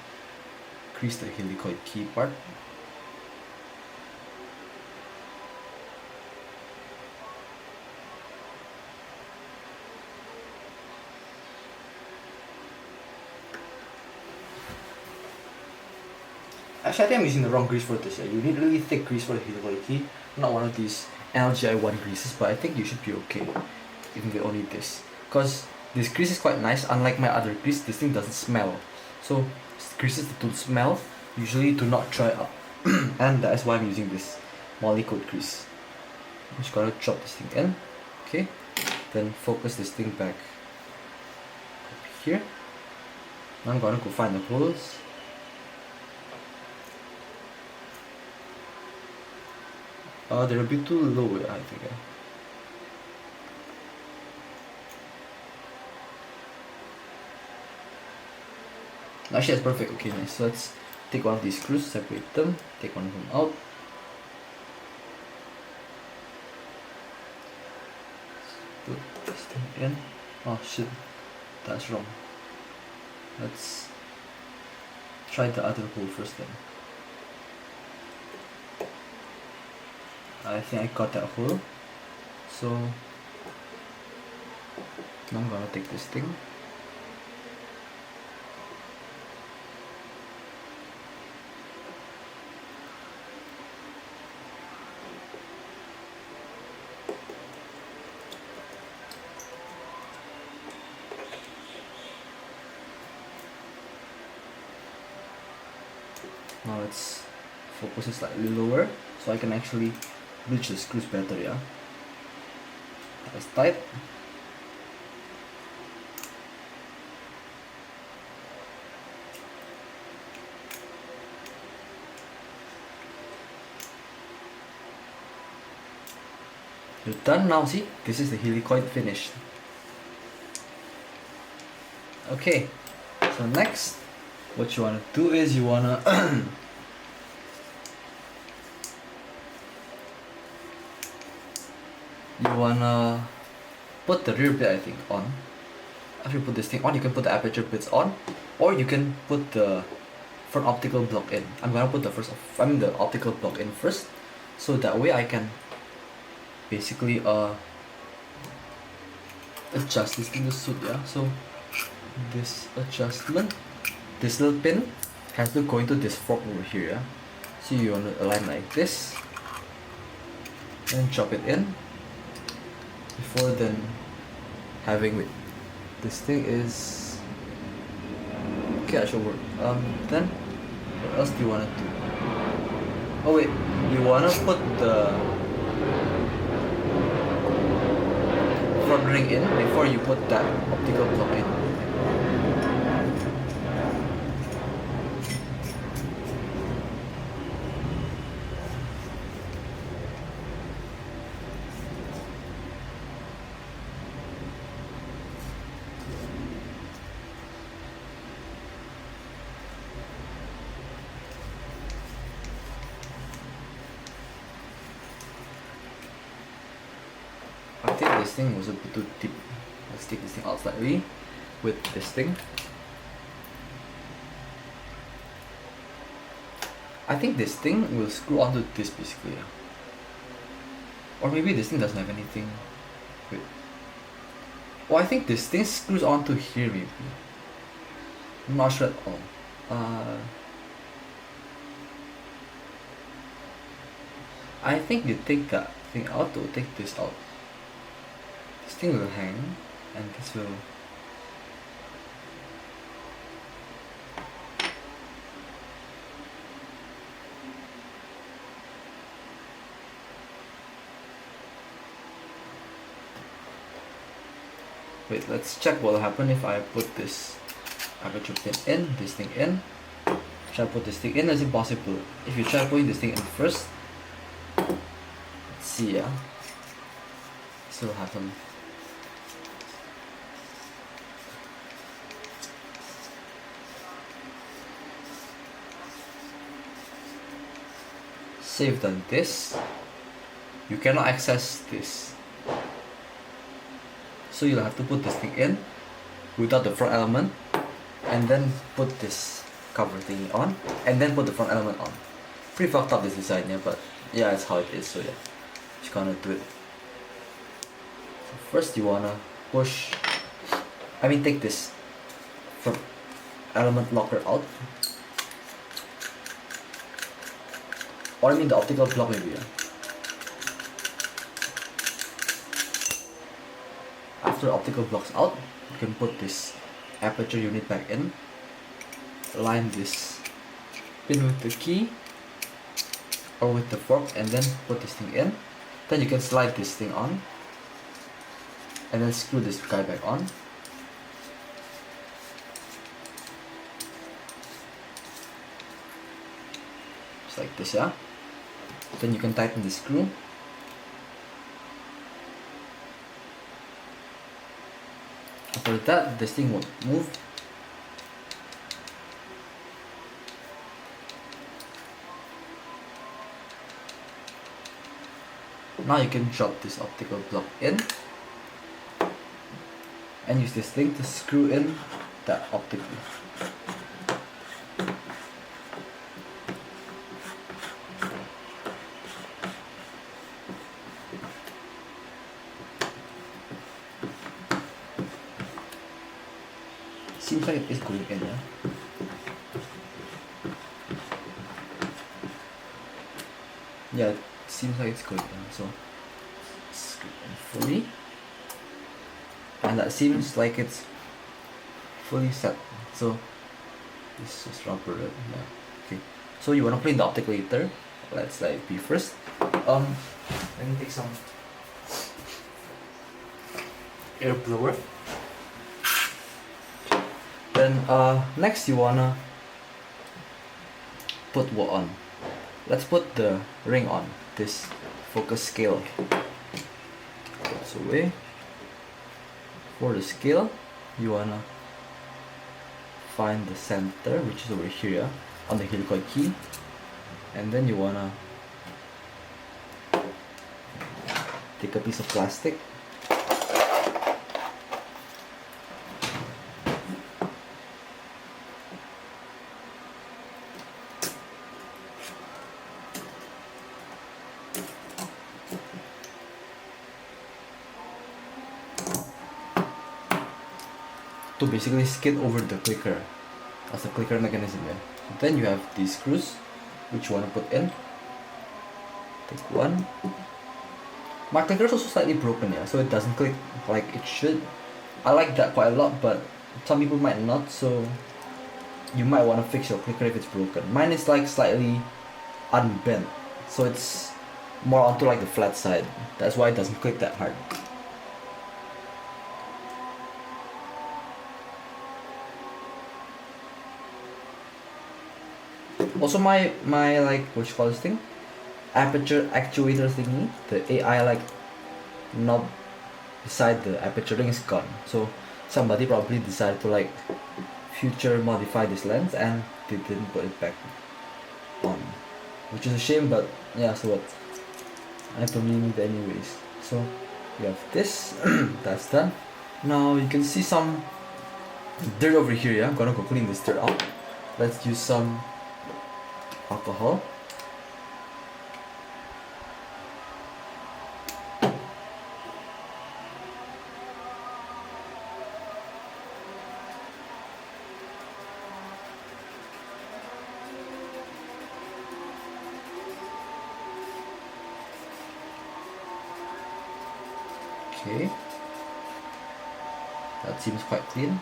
grease the helicoid key part. Actually, I think I'm using the wrong grease for this. You need really thick grease for the helicoid key, not one of these LGI1 greases, but I think you should be okay. You can get only this. Because this grease is quite nice, unlike my other grease, this thing doesn't smell. So, greases that don't smell usually do not dry up. And that is why I'm using this Helicoid grease. I'm just gonna drop this thing in, okay? Then focus this thing back up here. Now I'm gonna go find the holes. They're a bit too low, I think. Actually, that's perfect. Okay, nice. So let's take one of these screws, separate them, take one of them out. Put this thing in. Oh shit, that's wrong. Let's try the other hole first then. I think I got that hole. So Now I'm gonna take this thing. Now let's focus it slightly lower so I can actually reach the screws better, yeah. That's tight. You're done now, see? This is the helicoid finished. Okay, so next, what you wanna do is you wanna you wanna put the rear bit, I think, on. After you put this thing on, you can put the aperture bits on, or you can put the front optical block in. I'm gonna put the optical block in first, so that way I can basically adjust this thing to suit, yeah. So this adjustment, this little pin has to go into this fork over here, yeah. So you want to align like this and drop it in before then having this thing is okay. That should work. Then what else do you want to do? Oh wait, you want to put the front ring in before you put that optical block in. I think this thing was a bit too deep. Let's take this thing out slightly with this thing. I think this thing will screw onto this basically. Or maybe this thing doesn't have anything. Wait. Oh, I think this thing screws onto here maybe. I'm not sure at all. I think you take that thing out or take this out. This thing will hang and this will wait, let's check what will happen if I put this aperture pin in, this thing in. Try to put this thing in, is it possible? If you try putting this thing in first, let's see, yeah. This will happen. Say you've done this, you cannot access this. So you'll have to put this thing in without the front element and then put this cover thingy on and then put the front element on. Pretty fucked up this design, yeah, but yeah, it's how it is, so yeah. Just gonna do it. So first you wanna take this front element locker out. Or the optical block maybe, yeah. After the optical block's out, you can put this aperture unit back in. Align this pin with the key or with the fork and then put this thing in. Then you can slide this thing on and then screw this guy back on. Just like this, yeah. Then you can tighten the screw. After that, this thing won't move. Now you can drop this optical block in and use this thing to screw in that optical. seems like it is going in, yeah. Yeah, it seems like it's going in, so screw in fully. And that seems like it's fully set. So this is rubber, yeah. Okay. So you wanna play the optic later. Let's like be first. Let me take some air blower. Then next you wanna put what on? Let's put the ring on, this focus scale. That's away. For the scale, you wanna find the center, which is over here on the helicoid key, and then you wanna take a piece of plastic. To basically skid over the clicker as a clicker mechanism, yeah. So then you have these screws which you want to put in. Take one. My clicker is also slightly broken, yeah, so it doesn't click like it should. I like that quite a lot, but some people might not, so you might want to fix your clicker if it's broken. Mine is like slightly unbent, so it's more onto like the flat side. That's why it doesn't click that hard. Also my like, what you call this thing? Aperture actuator thingy, the AI like knob beside the aperture ring is gone. So somebody probably decided to like future modify this lens and they didn't put it back on. Which is a shame, but yeah, so what? I probably need it anyways. So we have this, that's done. Now you can see some dirt over here, yeah? I'm gonna go clean this dirt out. Let's use some alcohol. Okay, that seems quite clean.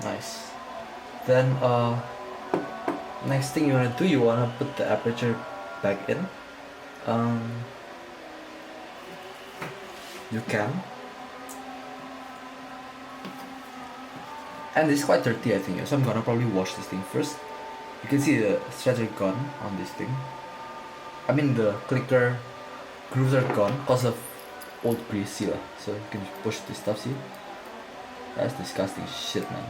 Nice. Then next thing you wanna do, you wanna put the aperture back in. You can. And it's quite dirty, I think, so I'm gonna probably wash this thing first. You can see the threads are gone on this thing. I mean the clicker grooves are gone because of old grease seal. So you can push this stuff, see? That's disgusting shit, man.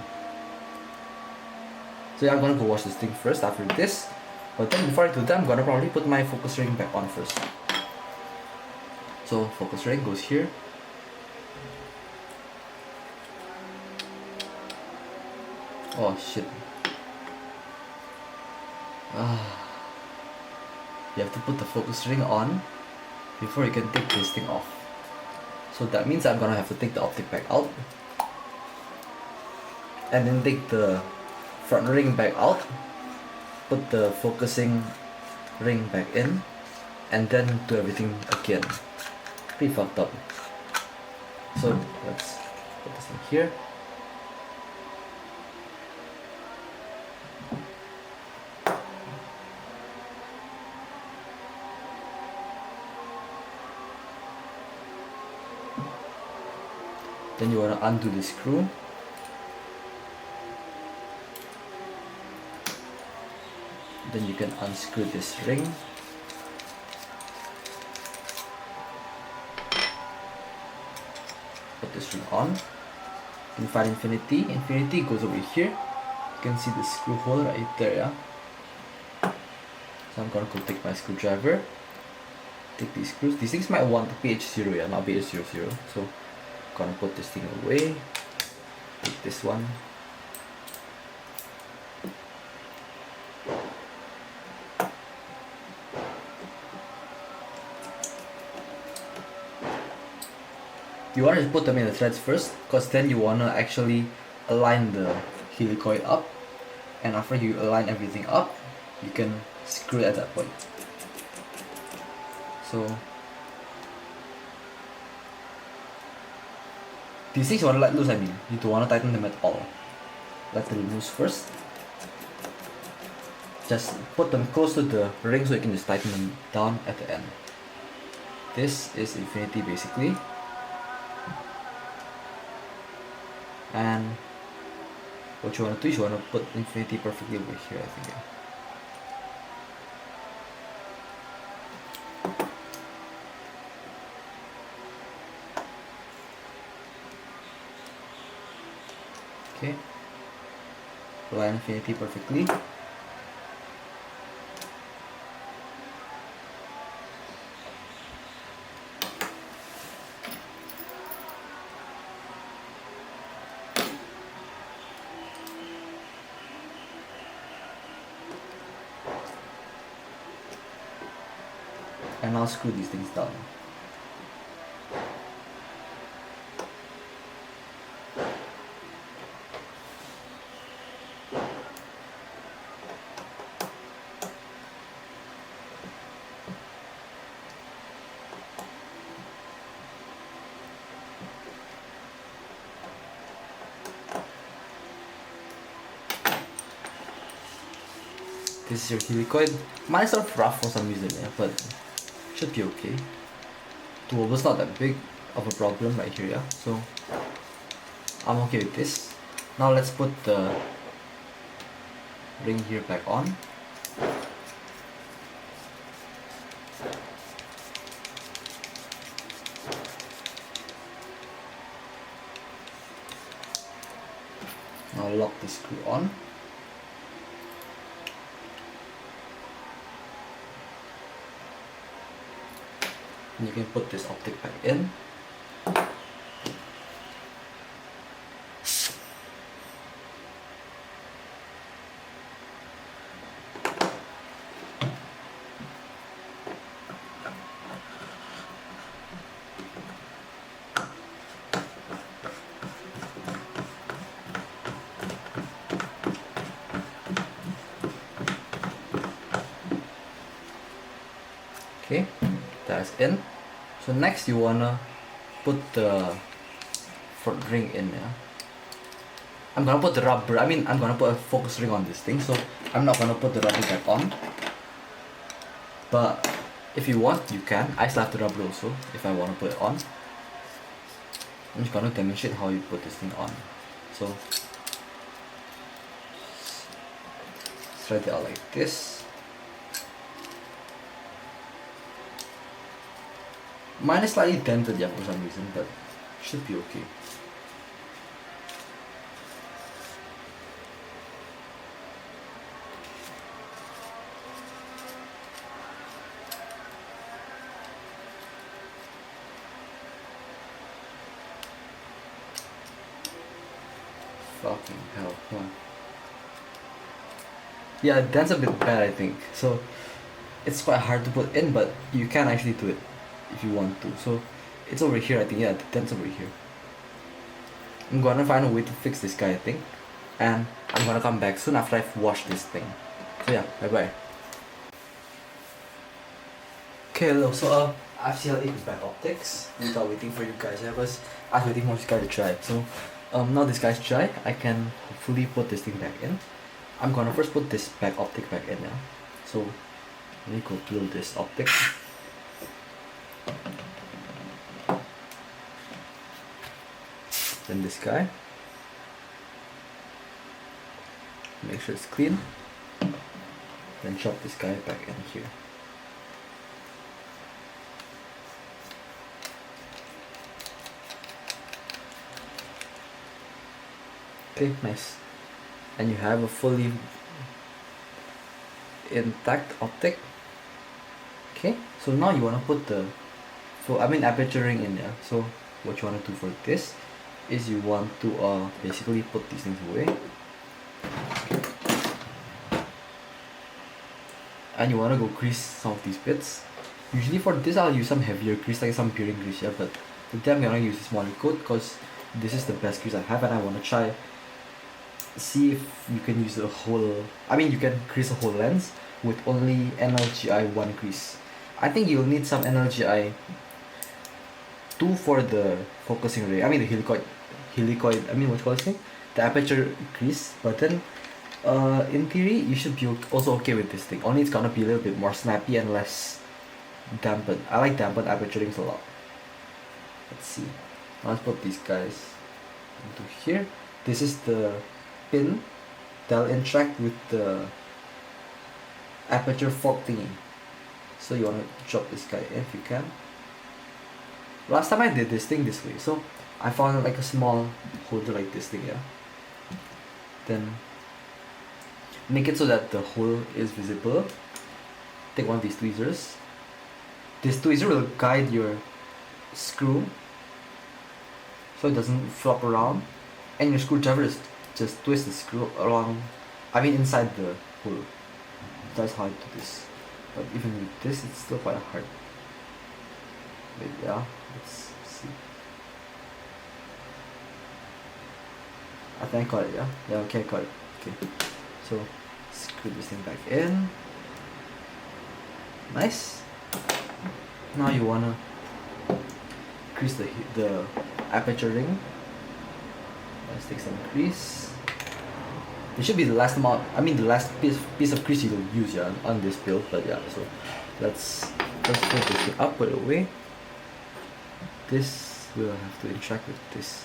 So yeah, I'm gonna go wash this thing first after this. But then before I do that, I'm gonna probably put my focus ring back on first. So focus ring goes here. Oh shit. You have to put the focus ring on before you can take this thing off. So that means I'm gonna have to take the optic back out and then take the front ring back out, put the focusing ring back in, and then do everything again. Pretty fucked up. So let's put this in here. Then you want to undo the screw. Then you can unscrew this ring. Put this ring on. You can find infinity. Infinity goes over here. You can see the screw hole right there, yeah? So I'm gonna go take my screwdriver. Take these screws. These things might want the PH0, yeah, not PH00. So I'm gonna put this thing away. Take this one. you want to put them in the threads first, because then you want to actually align the helicoid up, and after you align everything up, you can screw it at that point. So these things you want to let loose, I mean, you don't want to tighten them at all. Let them loose first. Just put them close to the ring so you can just tighten them down at the end. This is infinity basically. And what you want to do is you want to put infinity perfectly over here, I think. Okay. Align infinity perfectly. And I'll screw these things down. This is your helicoid. Mine's sort of rough for some reason, yeah, but should be okay. The wobble's not that big of a problem right here, yeah. So I'm okay with this. Now let's put the ring here back on. Now lock the screw on. And you can put this optic back in. Okay, that's in. So next you wanna put the front ring in, yeah. I'm gonna put the rubber, I'm gonna put a focus ring on this thing, so I'm not gonna put the rubber back on. But if you want, you can. I still have the rubber also, if I wanna put it on. I'm just gonna demonstrate how you put this thing on. So thread it out like this. Mine is slightly dented, yeah, for some reason, but should be okay. Fucking hell, come on. Yeah, that's a bit bad, I think. So it's quite hard to put in, but you can actually do it if you want to. So it's over here, I think. Yeah, the dent's over here. I'm gonna find a way to fix this guy, I think, and I'm gonna come back soon after I've washed this thing. So yeah, bye bye. Okay, hello. So I've CLA back optics without waiting for you guys. Yeah, because I was waiting for this guy to dry. So now this guy's dry, I can hopefully put this thing back in. I'm gonna first put this back optic back in now. So let me go glue this optic. Then this guy. Make sure it's clean. Then chop this guy back in here. Okay, nice. And you have a fully intact optic. Okay, so now you want to put the aperture ring in there. So what you want to do for this is you want to basically put these things away. And you want to go grease some of these bits. Usually for this I'll use some heavier grease, like some bearing grease, yeah, but today I'm gonna use this Helicoid because this is the best crease I have, and I wanna try see if you can use a whole. I mean, you can crease a whole lens with only NLGI 1 crease. I think you'll need some NLGI 2 for the focusing ray. I mean the helicoid. I mean what you call this thing? The aperture crease. But then, in theory, you should be also okay with this thing. Only it's gonna be a little bit more snappy and less dampened. I like dampened aperture rings a lot. Let's see. Let's put these guys into here. This is the pin that'll interact with the aperture fork thingy. So you wanna drop this guy in if you can. Last time I did this thing this way, so I found like a small holder like this thing, yeah. Then make it so that the hole is visible. Take one of these tweezers. This tweezer will guide your screw so it doesn't flop around, and your screwdriver is just twist the screw along, I mean inside the hole. That's how I do this. But even with this, it's still quite hard. But yeah, let's see. I think I got it, yeah? Yeah, okay, I got it. Okay. So, screw this thing back in. Nice. Now you wanna crease the aperture ring. Let's take some crease. It should be the last amount, I mean the last piece of crease you'll use, yeah, on this build. But yeah, so let's put this thing up, put it away. This will have to interact with this.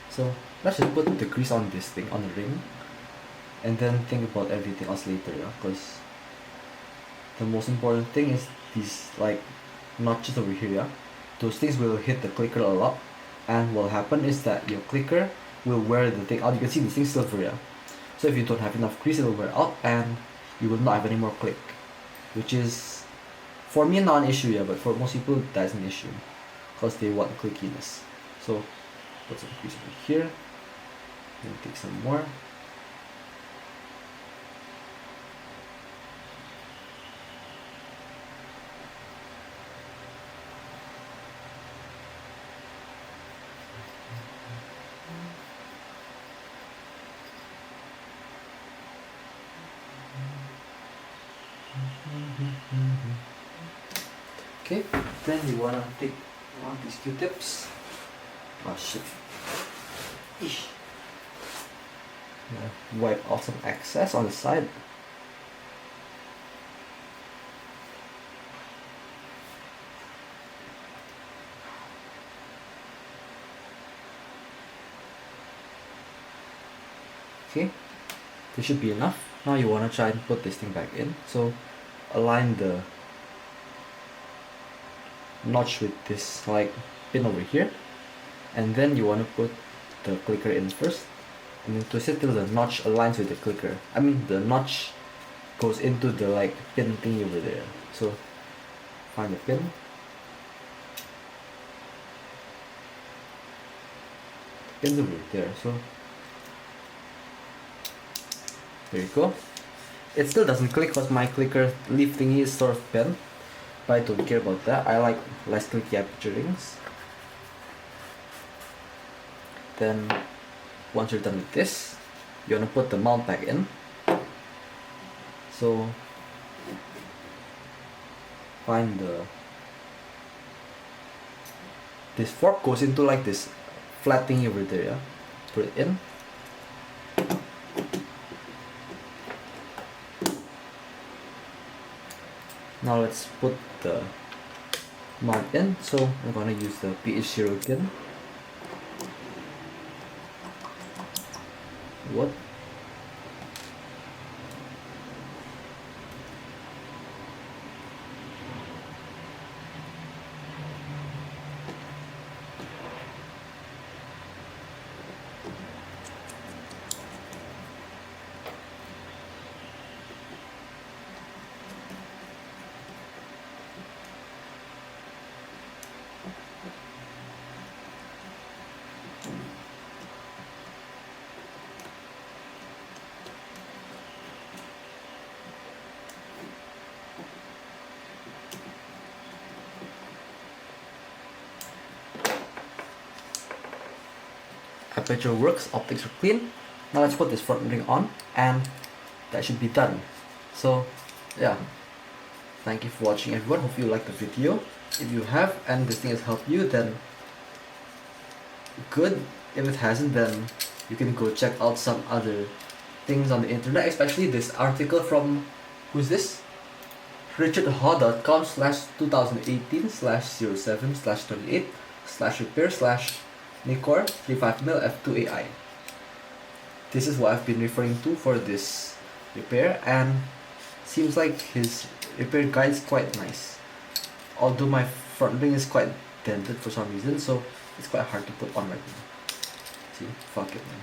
So let's just put the crease on this thing, on the ring, and then think about everything else later, yeah, because the most important thing is these like notches over here, yeah. Those things will hit the clicker a lot, and what will happen is that your clicker will wear the thing out. You can see this thing's silver, yeah. So if you don't have enough crease, it will wear out and you will not have any more click, which is for me not an issue, yeah, but for most people that's an issue because they want clickiness. So put some crease over here, then take some more. Okay, then you wanna take one of these Q-tips. Oh shit. Eesh. Yeah, wipe off some excess on the side. Okay, this should be enough. Now you wanna try and put this thing back in. So align the notch with this like pin over here, and then you want to put the clicker in first, and then twist it till the notch aligns with the clicker. I mean the notch goes into the like pin thingy over there. So find the pin, pin's over there, so there you go. It still doesn't click because my clicker leaf thingy is sort of bent, but I don't care about that. I like less clicky aperture rings. Then once you're done with this, you want to put the mount back in. So find this fork goes into like this flat thingy over there, yeah? Put it in. Now let's put the mount in. So I'm gonna use the PH0 again. What? aperture works, optics are clean. Now let's put this front ring on, and that should be done. So yeah, thank you for watching everyone. Hope you liked the video. If you have and this thing has helped you, then good. If it hasn't, then you can go check out some other things on the internet, especially this article from, who's this? richardhaw.com/2018/07/38/repair/Nikkor 35mm f2AI. This is what I've been referring to for this repair, and seems like his repair guide is quite nice. Although my front ring is quite dented for some reason, so it's quite hard to put on right now. See, fuck it, man.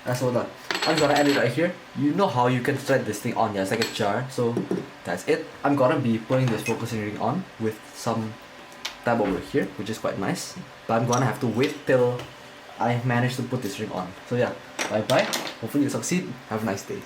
That's all done. I'm gonna end it right here. You know how you can thread this thing on, yeah, it's like a jar, so that's it. I'm gonna be putting this focusing ring on with some tab over here, which is quite nice, but I'm gonna have to wait till I manage to put this ring on. So yeah, bye bye, hopefully you succeed, have a nice day.